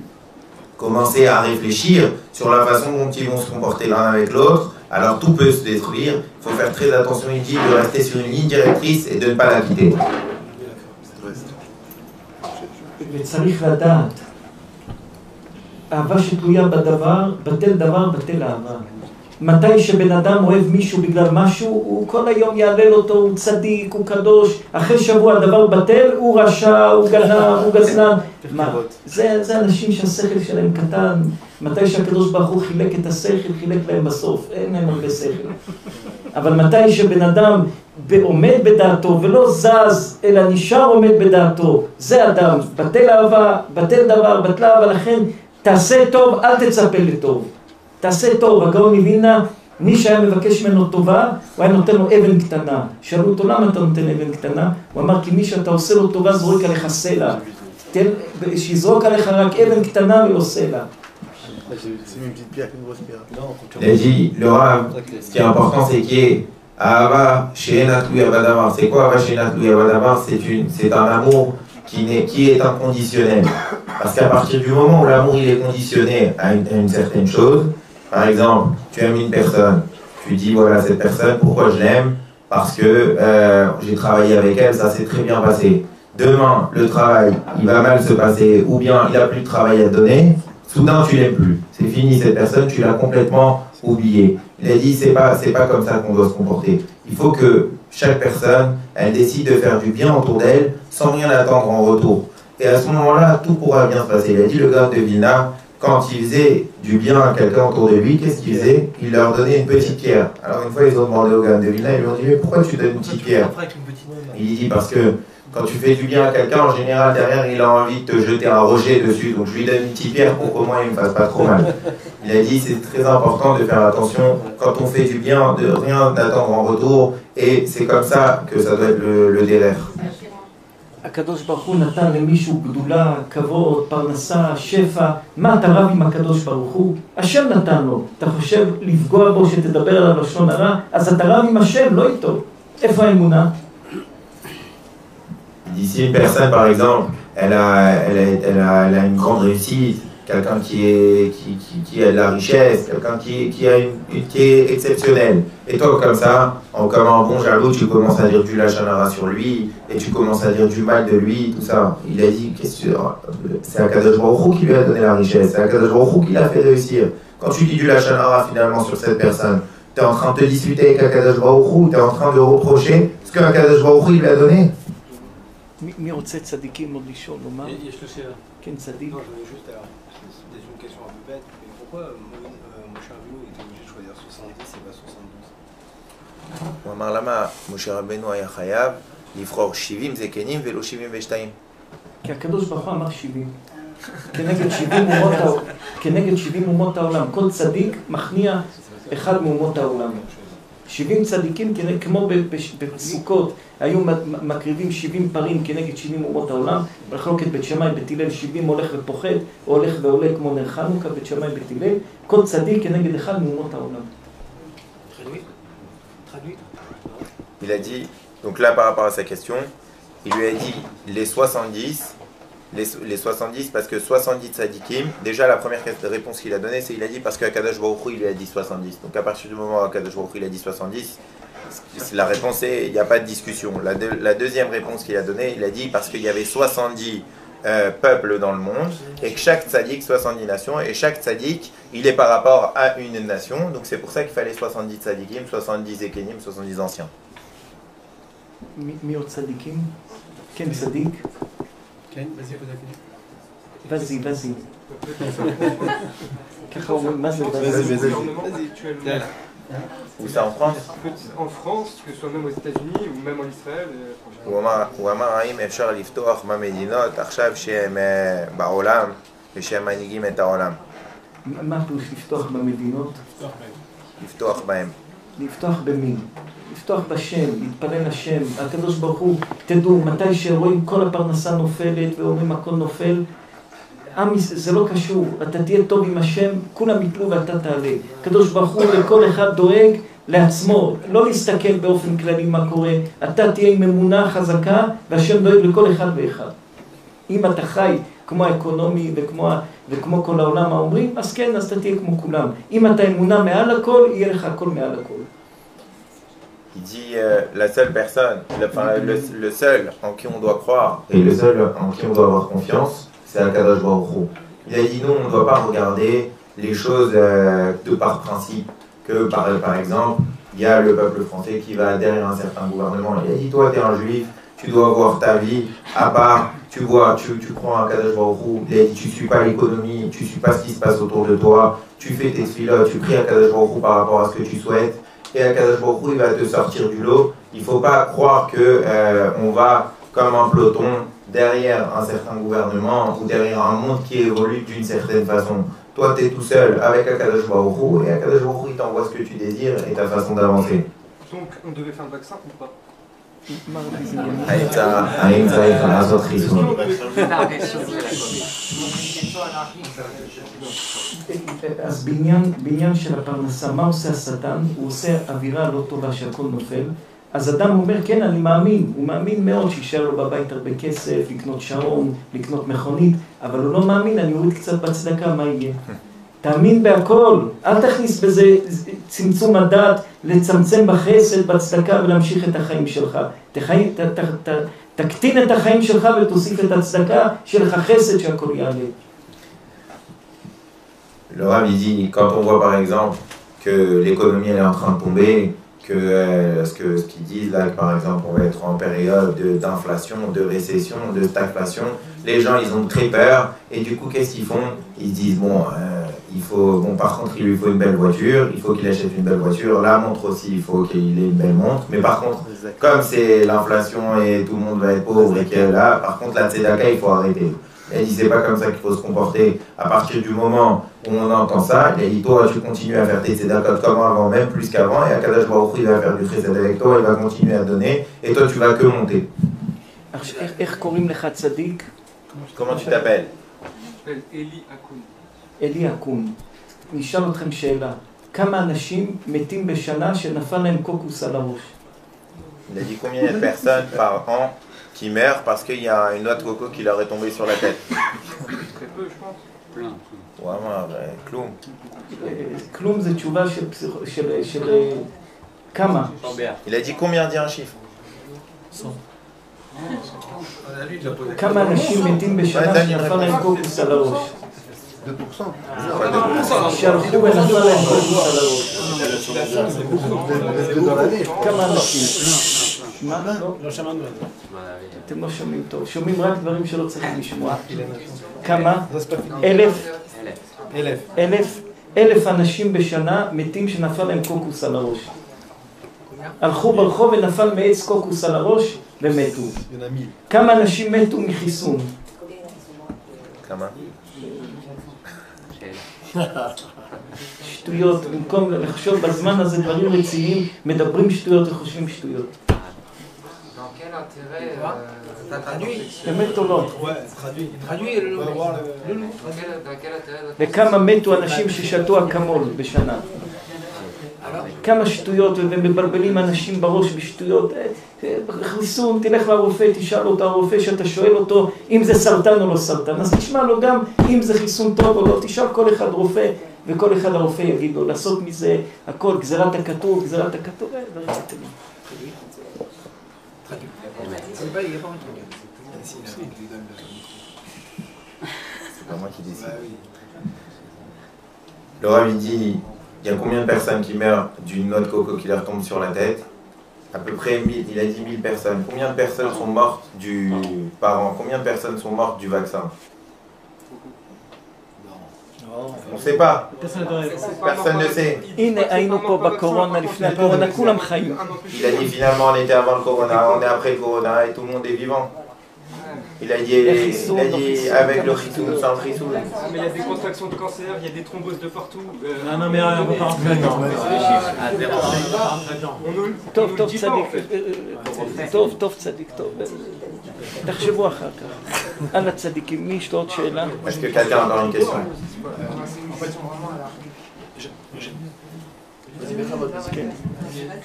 commencer à réfléchir sur la façon dont ils vont se comporter l'un avec l'autre, alors tout peut se détruire. Il faut faire très attention, il dit, de rester sur une ligne directrice et de ne pas la quitter. אהבה שתלויה בדבר, בטל דבר, בטל אהבה. מתי שבן אדם אוהב מישהו בגלל משהו, הוא כל היום יעלל אותו, הוא צדיק, הוא קדוש, אחרי שבוע הדבר בטל, הוא רשע, הוא גנב, הוא גזלן. זה אנשים שהשכל שלהם קטן. מתי שהקדוש ברוך הוא חילק את השכל, חילק להם בסוף, אין להם הרבה שכל. אבל מתי שבן אדם עומד בדעתו ולא זז, אלא נשאר עומד בדעתו, זה אדם, בטל אהבה, בטל דבר, בטלה אהבה, לכן תעשה טוב, אל תצפה לטוב. תעשה טוב. הגאון מווילנה, מי שהיה מבקש ממנו טובה, הוא היה נותן לו אבן קטנה. שאלו אותו, למה אתה נותן אבן קטנה? הוא אמר, כי מי שאתה עושה לו טובה, זורק עליך סלע. שיזרוק עליך רק אבן קטנה ולא סלע. Il a dit, le Rav, ce qui est important, c'est qu'il y ait Ahava She'ena Tluya Badavar. C'est quoi Ahava She'ena Tluya Badavar? C'est un amour qui est inconditionnel. Parce qu'à partir du moment où l'amour il est conditionné à une certaine chose, par exemple, tu aimes une personne, tu dis voilà cette personne, pourquoi je l'aime? parce que j'ai travaillé avec elle, ça s'est très bien passé. Demain, le travail, il va mal se passer, ou bien il n'a plus de travail à te donner, soudain tu l'aimes plus. C'est fini, cette personne, tu l'as complètement oubliée. Il a dit, c'est pas comme ça qu'on doit se comporter. Il faut que chaque personne, elle décide de faire du bien autour d'elle, sans rien attendre en retour. Et à ce moment-là, tout pourra bien se passer. Il a dit, le gars de Vilna, quand il faisait du bien à quelqu'un autour de lui, qu'est-ce qu'il faisait? Il leur donnait une petite pierre. Alors une fois, ils ont demandé au gars de Vilna, ils lui ont dit, mais pourquoi tu donnes une petite pierre? Il dit, parce que quand tu fais du bien à quelqu'un, en général, derrière, il a envie de te jeter un rocher dessus. Donc je lui donne une petite pierre pour qu'au moins il ne me fasse pas trop mal. Il a dit, c'est très important de faire attention quand on fait du bien, de rien attendre en retour. Et c'est comme ça que ça doit être le dérer. הקדוש ברוך הוא נתן למישהו גדולה, כבוד, פרנסה, שפע. מה אתה רב עם הקדוש ברוך הוא? השם נתן לו. אתה חושב לפגוע בו שתדבר עליו לשון הרע? אז אתה רב עם השם, לא איתו. איפה האמונה? Si une personne, par exemple, elle a une grande réussite, quelqu'un qui a de la richesse, quelqu'un qui est exceptionnel. Et toi, comme ça, comme un bon jaloux, tu commences à dire du lachanara sur lui, et tu commences à dire du mal de lui, tout ça. Il a dit, c'est Akadosh Baruch Hu qui lui a donné la richesse, c'est Akadosh Baruch Hu qui l'a fait réussir. Quand tu dis du lachanara finalement sur cette personne, tu es en train de te disputer avec Akadosh Baruch Hu, tu es en train de reprocher ce que Akadosh Baruch Hu lui a donné. מי רוצה צדיקים עוד לשאול, לומר? יש לו שאלה. כן, צדיק. Non, je voulais juste, alors, c'est une question un peu bête, mais pourquoi Moshe Rabbeinu était obligé de choisir 70 et pas 72? הוא אמר למה משה רבנו היה חייב לבחור 70 זקנים ולא 72? כי הקדוש ברוך הוא אמר 70. כנגד 70 אומות העולם. כל צדיק מכניע אחד מאומות העולם. 70 צדיקים, כמו בסוכות, היו מקריבים 70 פרים כנגד 70 אומות העולם. מחלוקת בית שמאי בית הלל 70 הולך ופוחד, או הולך ועולה כמו נר חנוכה, בית שמאי בית הלל. כל צדיק כנגד אחד מאומות העולם. Il a dit, donc là par rapport à sa question, il lui a dit les 70 parce que 70 tzadikim, déjà la première réponse qu'il a donnée, c'est il a dit parce qu'Akadosh Baruch Hu il lui a dit 70. Donc à partir du moment où Akadosh Baruch Hu il a dit 70, la réponse est, il n'y a pas de discussion. La deuxième réponse qu'il a donnée, il a dit parce qu'il y avait 70 peuples dans le monde, et que chaque tzadik, 70 nations, et chaque tzadik, il est par rapport à une nation, donc c'est pour ça qu'il fallait 70 tzadikim, 70 ékénim, 70 anciens. מי עוד צדיקים? כן, צדיק. כן, vas-y. וזי. ככה אומרים, מה זה וזי? Vas-y. Où ça en France? En France, que ce soit même aux États-Unis ou même en Israël. הוא אמר האם אפשר לפתוח במדינות עכשיו שהם בעולם ושהם מנהיגים את העולם? מה פירוש לפתוח במדינות? לפתוח בהם. לפתוח במי? לפתוח בשם, להתפלל לשם, הקדוש ברוך הוא, תדעו, מתי שרואים כל הפרנסה נופלת ואומרים הכל נופל, זה לא קשור, אתה תהיה טוב עם השם, כולם יפלו ואתה תעלה. הקדוש ברוך הוא לכל אחד דואג לעצמו, לא להסתכל באופן כללי מה קורה, אתה תהיה עם אמונה חזקה והשם דואג לכל אחד ואחד. אם אתה חי כמו האקונומי וכמו כל העולם האומרים, אז כן, אז אתה תהיה כמו כולם. אם אתה אמונה מעל הכל, יהיה לך הכל מעל הכל. Il dit la seule personne, le seul en qui on doit croire et le seul en qui on doit avoir confiance, c'est Akadosh Baruch Hu. Il a dit non, on ne doit pas regarder les choses de par principe. Que par exemple, il y a le peuple français qui va derrière un certain gouvernement. Il a dit toi, tu es un juif, tu dois avoir ta vie à part. Tu vois, tu crois à Akadosh Baruch Hu. Il a dit tu ne suis pas l'économie, tu ne suis pas ce qui se passe autour de toi. Tu fais tes tefilot, tu pries à Akadosh Baruch Hu par rapport à ce que tu souhaites. Et Akadosh Baruch Hu, il va te sortir du lot. Il ne faut pas croire qu'on va, comme un peloton, derrière un certain gouvernement ou derrière un monde qui évolue d'une certaine façon. Toi, tu es tout seul avec Akadosh Baruch Hu, et Akadosh Baruch Hu, il t'envoie ce que tu désires et ta façon d'avancer. Donc, on devait faire le vaccin ou pas? האם צריך לעשות חיסון? אז בעניין של הפרנסה, מה עושה השטן? הוא עושה אווירה לא טובה שהכל נופל. אז אדם אומר, כן, אני מאמין, הוא מאמין מאוד שישאר לו בבית הרבה כסף, לקנות שעון, לקנות מכונית, אבל הוא לא מאמין, אני אוריד קצת בצדקה, מה יהיה? תאמין בהכל, אל תכניס בזה צמצום הדעת, לצמצם בחסד, בצדקה ולהמשיך את החיים שלך. תקטין את החיים שלך ותוסיף את הצדקה, שיהיה לך חסד שהכל יעלה. Le Rav il dit, quand on voit par exemple que l'économie elle est en train de tomber, que ce qu'ils disent là, que par exemple on va être en période d'inflation, de récession, de stagflation, les gens ils ont très peur et du coup qu'est-ce qu'ils font? Ils disent par contre il lui faut une belle voiture, il faut qu'il achète une belle voiture, la montre aussi il faut qu'il ait une belle montre, mais par contre comme c'est l'inflation et tout le monde va être pauvre et qu'elle là, par contre la tzedaka il faut arrêter. Elle dit c'est pas comme ça qu'il faut se comporter. À partir du moment où on entend ça, il dit toi tu continues à faire tes tzedakot comme avant, même plus qu'avant, et Akadosh Baruch Hu il va faire du chesed avec toi, il va continuer à donner, et toi tu vas que monter. Comment tu t'appelles? Eli Akoun. Eli Akoun. נשאל אתכם שאלה, כמה אנשים מתים בשנה שנפל להם קוקוס על הראש? Il a dit combien il y a de personnes par an qui meurent parce qu'il y a une noix de coco qui leur est tombée sur la tête. Très peu, je pense. Plein. כלום. כלום זה תשובה של כמה? Il a dit combien, dit un chiffre. כמה אנשים מתים בשנה שנפל להם קוקוס על הראש? 2%. שהלכו ונפל להם קוקוס על הראש. כמה אנשים? מה? לא שמענו על זה. אתם לא שומעים טוב, שומעים רק דברים שלא צריכים לשמוע. כמה? 1,000 אנשים בשנה מתים שנפל להם קוקוס על הראש. הלכו ברחוב ונפל מעץ קוקוס על הראש ומתו. כמה אנשים מתו מחיסון? כמה? שטויות, במקום לחשוב בזמן הזה דברים רציניים, מדברים שטויות וחושבים שטויות. באמת או לא? וכמה מתו אנשים ששתו אקמול בשנה? כמה שטויות ומבלבלים אנשים בראש בשטויות. חיסון, תלך לרופא, תשאל אותו הרופא שאתה שואל אותו אם זה סרטן או לא סרטן, אז תשמע לו גם אם זה חיסון טוב או לא, תשאל כל אחד רופא וכל אחד הרופא יגיד לו לעשות מזה הכל, גזירת הכתוב, דברים קטנים. C'est pas moi qui décide. Le Rav il dit, il y a combien de personnes qui meurent d'une noix de coco qui leur tombe sur la tête? À peu près 1000, il a dit 1000 personnes. Combien de personnes sont mortes par an? Combien de personnes sont mortes du vaccin? On ne sait pas. Personne ne sait. Il a dit finalement on était avant le corona, on est après le corona et tout le monde est vivant. Il a dit avec le chitoun, sans chitoun. Mais il y a des contractions de cancer, il y a des thromboses de partout. Non mais on va pas rentrer là-dedans. טוב צדיק, טוב. תחשבו אחר כך. על הצדיקים, מי יש לו עוד שאלה? Est-ce que quelqu'un a encore une question?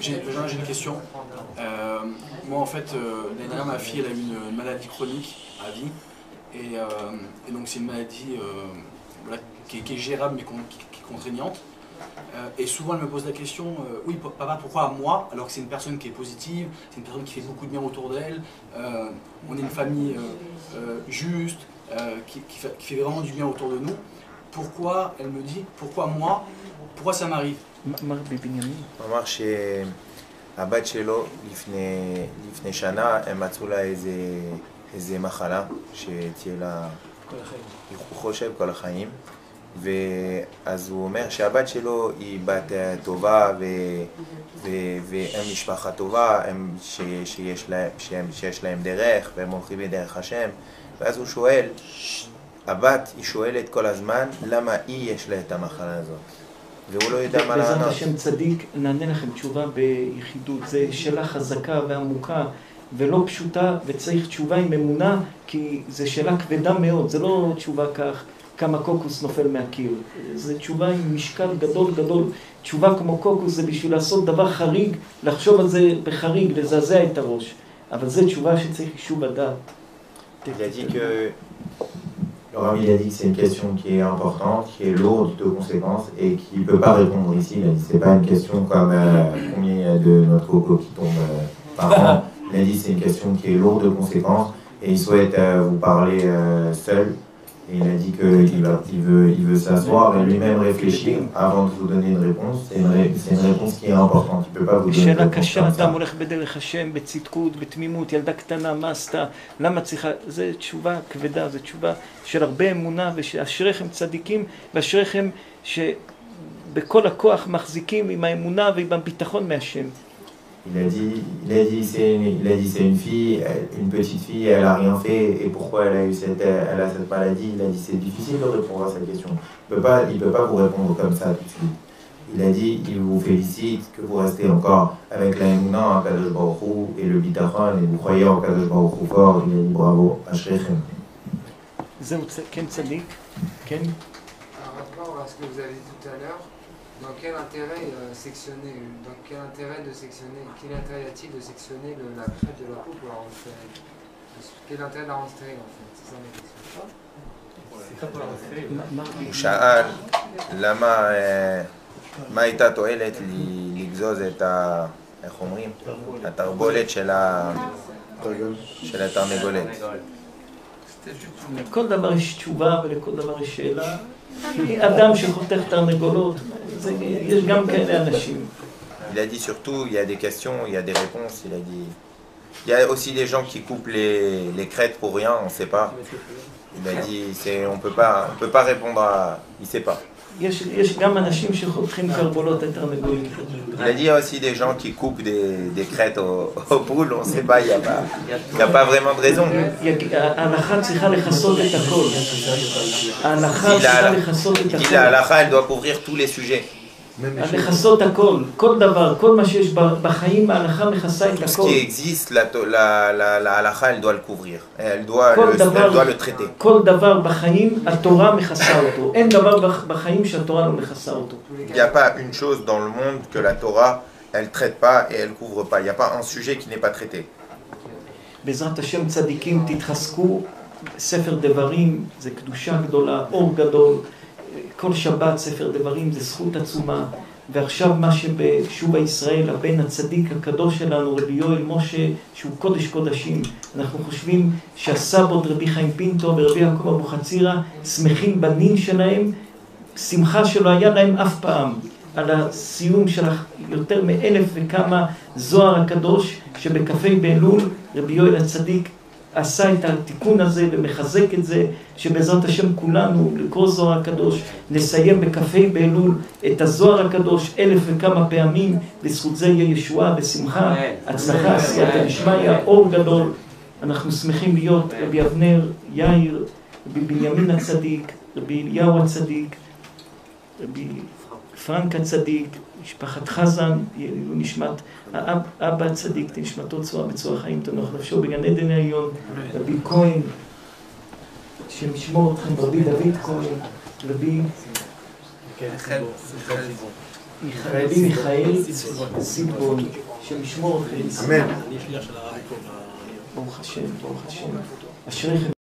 J'ai une question. Moi, en fait, l'année dernière, ma fille, elle a eu une maladie chronique à vie. Et donc, c'est une maladie qui est gérable, mais qui est contraignante. Et souvent, elle me pose la question, oui, papa, pourquoi à moi, alors que c'est une personne qui est positive, c'est une personne qui fait beaucoup de bien autour d'elle, on est une famille juste, qui fait vraiment du bien autour de nous. Pourquoi, elle me dit, pourquoi moi, pourquoi ça m'arrive? אמר שהבת שלו לפני שנה הם מצאו לה איזה מחלה שתהיה לה, הוא חושב כל החיים, ואז הוא אומר שהבת שלו היא בת טובה והם משפחה טובה, שיש להם דרך והם הולכים בדרך השם, ואז הוא שואל, הבת היא שואלת כל הזמן למה היא יש לה את המחלה הזאת. והוא לא יודע מה לענות. בעזרת השם צדיק, נענה לכם תשובה ביחידות. זה שאלה חזקה ועמוקה ולא פשוטה, וצריך תשובה עם אמונה, כי זו שאלה כבדה מאוד. זה לא תשובה כך, כמה קוקוס נופל מהקיר. זו תשובה עם משקל גדול גדול. תשובה כמו קוקוס זה בשביל לעשות דבר חריג, לחשוב על זה בחריג, לזעזע את הראש. אבל זו תשובה שצריך יישוב הדעת. Il a dit que Le Rav, il a dit que c'est une question qui est importante, qui est lourde de conséquences et qu'il ne peut pas répondre ici. Il a dit que ce n'est pas une question comme combien il y a de notre coco qui tombe par an. Il a dit que c'est une question qui est lourde de conséquences et il souhaite vous parler seul. Et il a dit qu'il veut s'asseoir et lui-même réfléchir avant de vous donner une réponse. C'est une réponse qui est importante. Il ne peut pas vous donner une réponse comme ça. אדם הולך בדרך השם, בצדקות, בתמימות, ילדה קטנה, מה עשתה, למה צריכה, זו תשובה כבדה, זו תשובה של הרבה אמונה, ואשריכם צדיקים, ואשריכם שבכל הכוח מחזיקים עם האמונה ועם הביטחון מהשם. Il a dit c'est une fille, une petite fille, elle a rien fait et pourquoi elle a cette maladie. Il a dit c'est difficile de répondre à cette question. Il peut pas vous répondre comme ça tout de suite. Il a dit il vous félicite que vous restez encore avec la Emouna en Kadosh Baruch Hu et le Bitachon et vous croyez en Kadosh Baruch Hu fort. Il a dit bravo, Ashrechem. זהו, כן צדיק, כן. Par rapport à ce que vous avez dit tout à l'heure, dans quel intérêt sectionner, dans quel intérêt de sectionner, quel intérêt y a-t-il de sectionner la crête de la peau pour la rendre stérile? Quel intérêt de la rendre stérile en fait? C'est ça ma question. הוא שאל למה, מה הייתה תועלת לגזוז את איך אומרים? התרבולת של התרנגולת. לכל דבר יש תשובה ולכל דבר יש שאלה. אדם שחותך תרנגולות, יש גם כאלה אנשים. Il a dit surtout, il y a des questions, il y a des réponses. Il a dit, il y a aussi des gens qui coupent les crêtes pour rien, on ne sait pas. Il a dit, on peut pas répondre à, il ne sait pas. יש גם אנשים שחותכים קרבולות את תרנגולים. Il a dit, il y a aussi des gens qui coupent des crêtes aux poules, on ne sait pas, il n'y a pas vraiment de raison. ההלכה צריכה לכסות את הכל. ההלכה צריכה לכסות את הכל. Il dit, la halakha, elle doit couvrir tous les sujets. לכסות הכל, כל דבר, כל מה שיש בחיים, ההלכה מכסה את הכל. Tout ce qui existe, la halakha, elle doit le couvrir. Elle doit le traiter. כל דבר בחיים, התורה מכסה אותו. אין דבר בחיים שהתורה לא מכסה אותו. Il n'y a pas une chose dans le monde que la Torah, elle ne traite pas et elle ne couvre pas. Il n'y a pas un sujet qui n'est pas traité. בעזרת השם צדיקים תתחזקו, ספר דברים זה קדושה גדולה, אור גדול. כל שבת ספר דברים זה זכות עצומה, ועכשיו מה שבשוב הישראל, הבן הצדיק הקדוש שלנו, רבי יואל משה, שהוא קודש קודשים, אנחנו חושבים שהסבות רבי חיים פינטו ורבי יעקב אבוחצירא שמחים בנין שלהם, שמחה שלא היה להם אף פעם, על הסיום של יותר מ1,000 וכמה זוהר הקדוש, שבקפי באלול רבי יואל הצדיק עשה את התיקון הזה ומחזק את זה, שבעזרת השם כולנו לקרוא זוהר הקדוש, נסיים בקפי באלול את הזוהר הקדוש 1,000 וכמה פעמים, בזכות זה יהיה ישועה בשמחה, הצלחה, עשייתא דשמיא, אור גדול. אנחנו שמחים להיות רבי אבנר, יאיר, רבי בנימין הצדיק, רבי אליהו הצדיק, רבי פרנק הצדיק, משפחת חזן, נשמת האבא הצדיק, נשמתו צורה בצורה חיים תנוח נפשו בגן עדן העליון, רבי כהן, שמשמור אתכם, רבי דוד כהן, רבי מיכאל סיטבון, שמשמור אתכם. אמן. ברוך השם, אשריכם.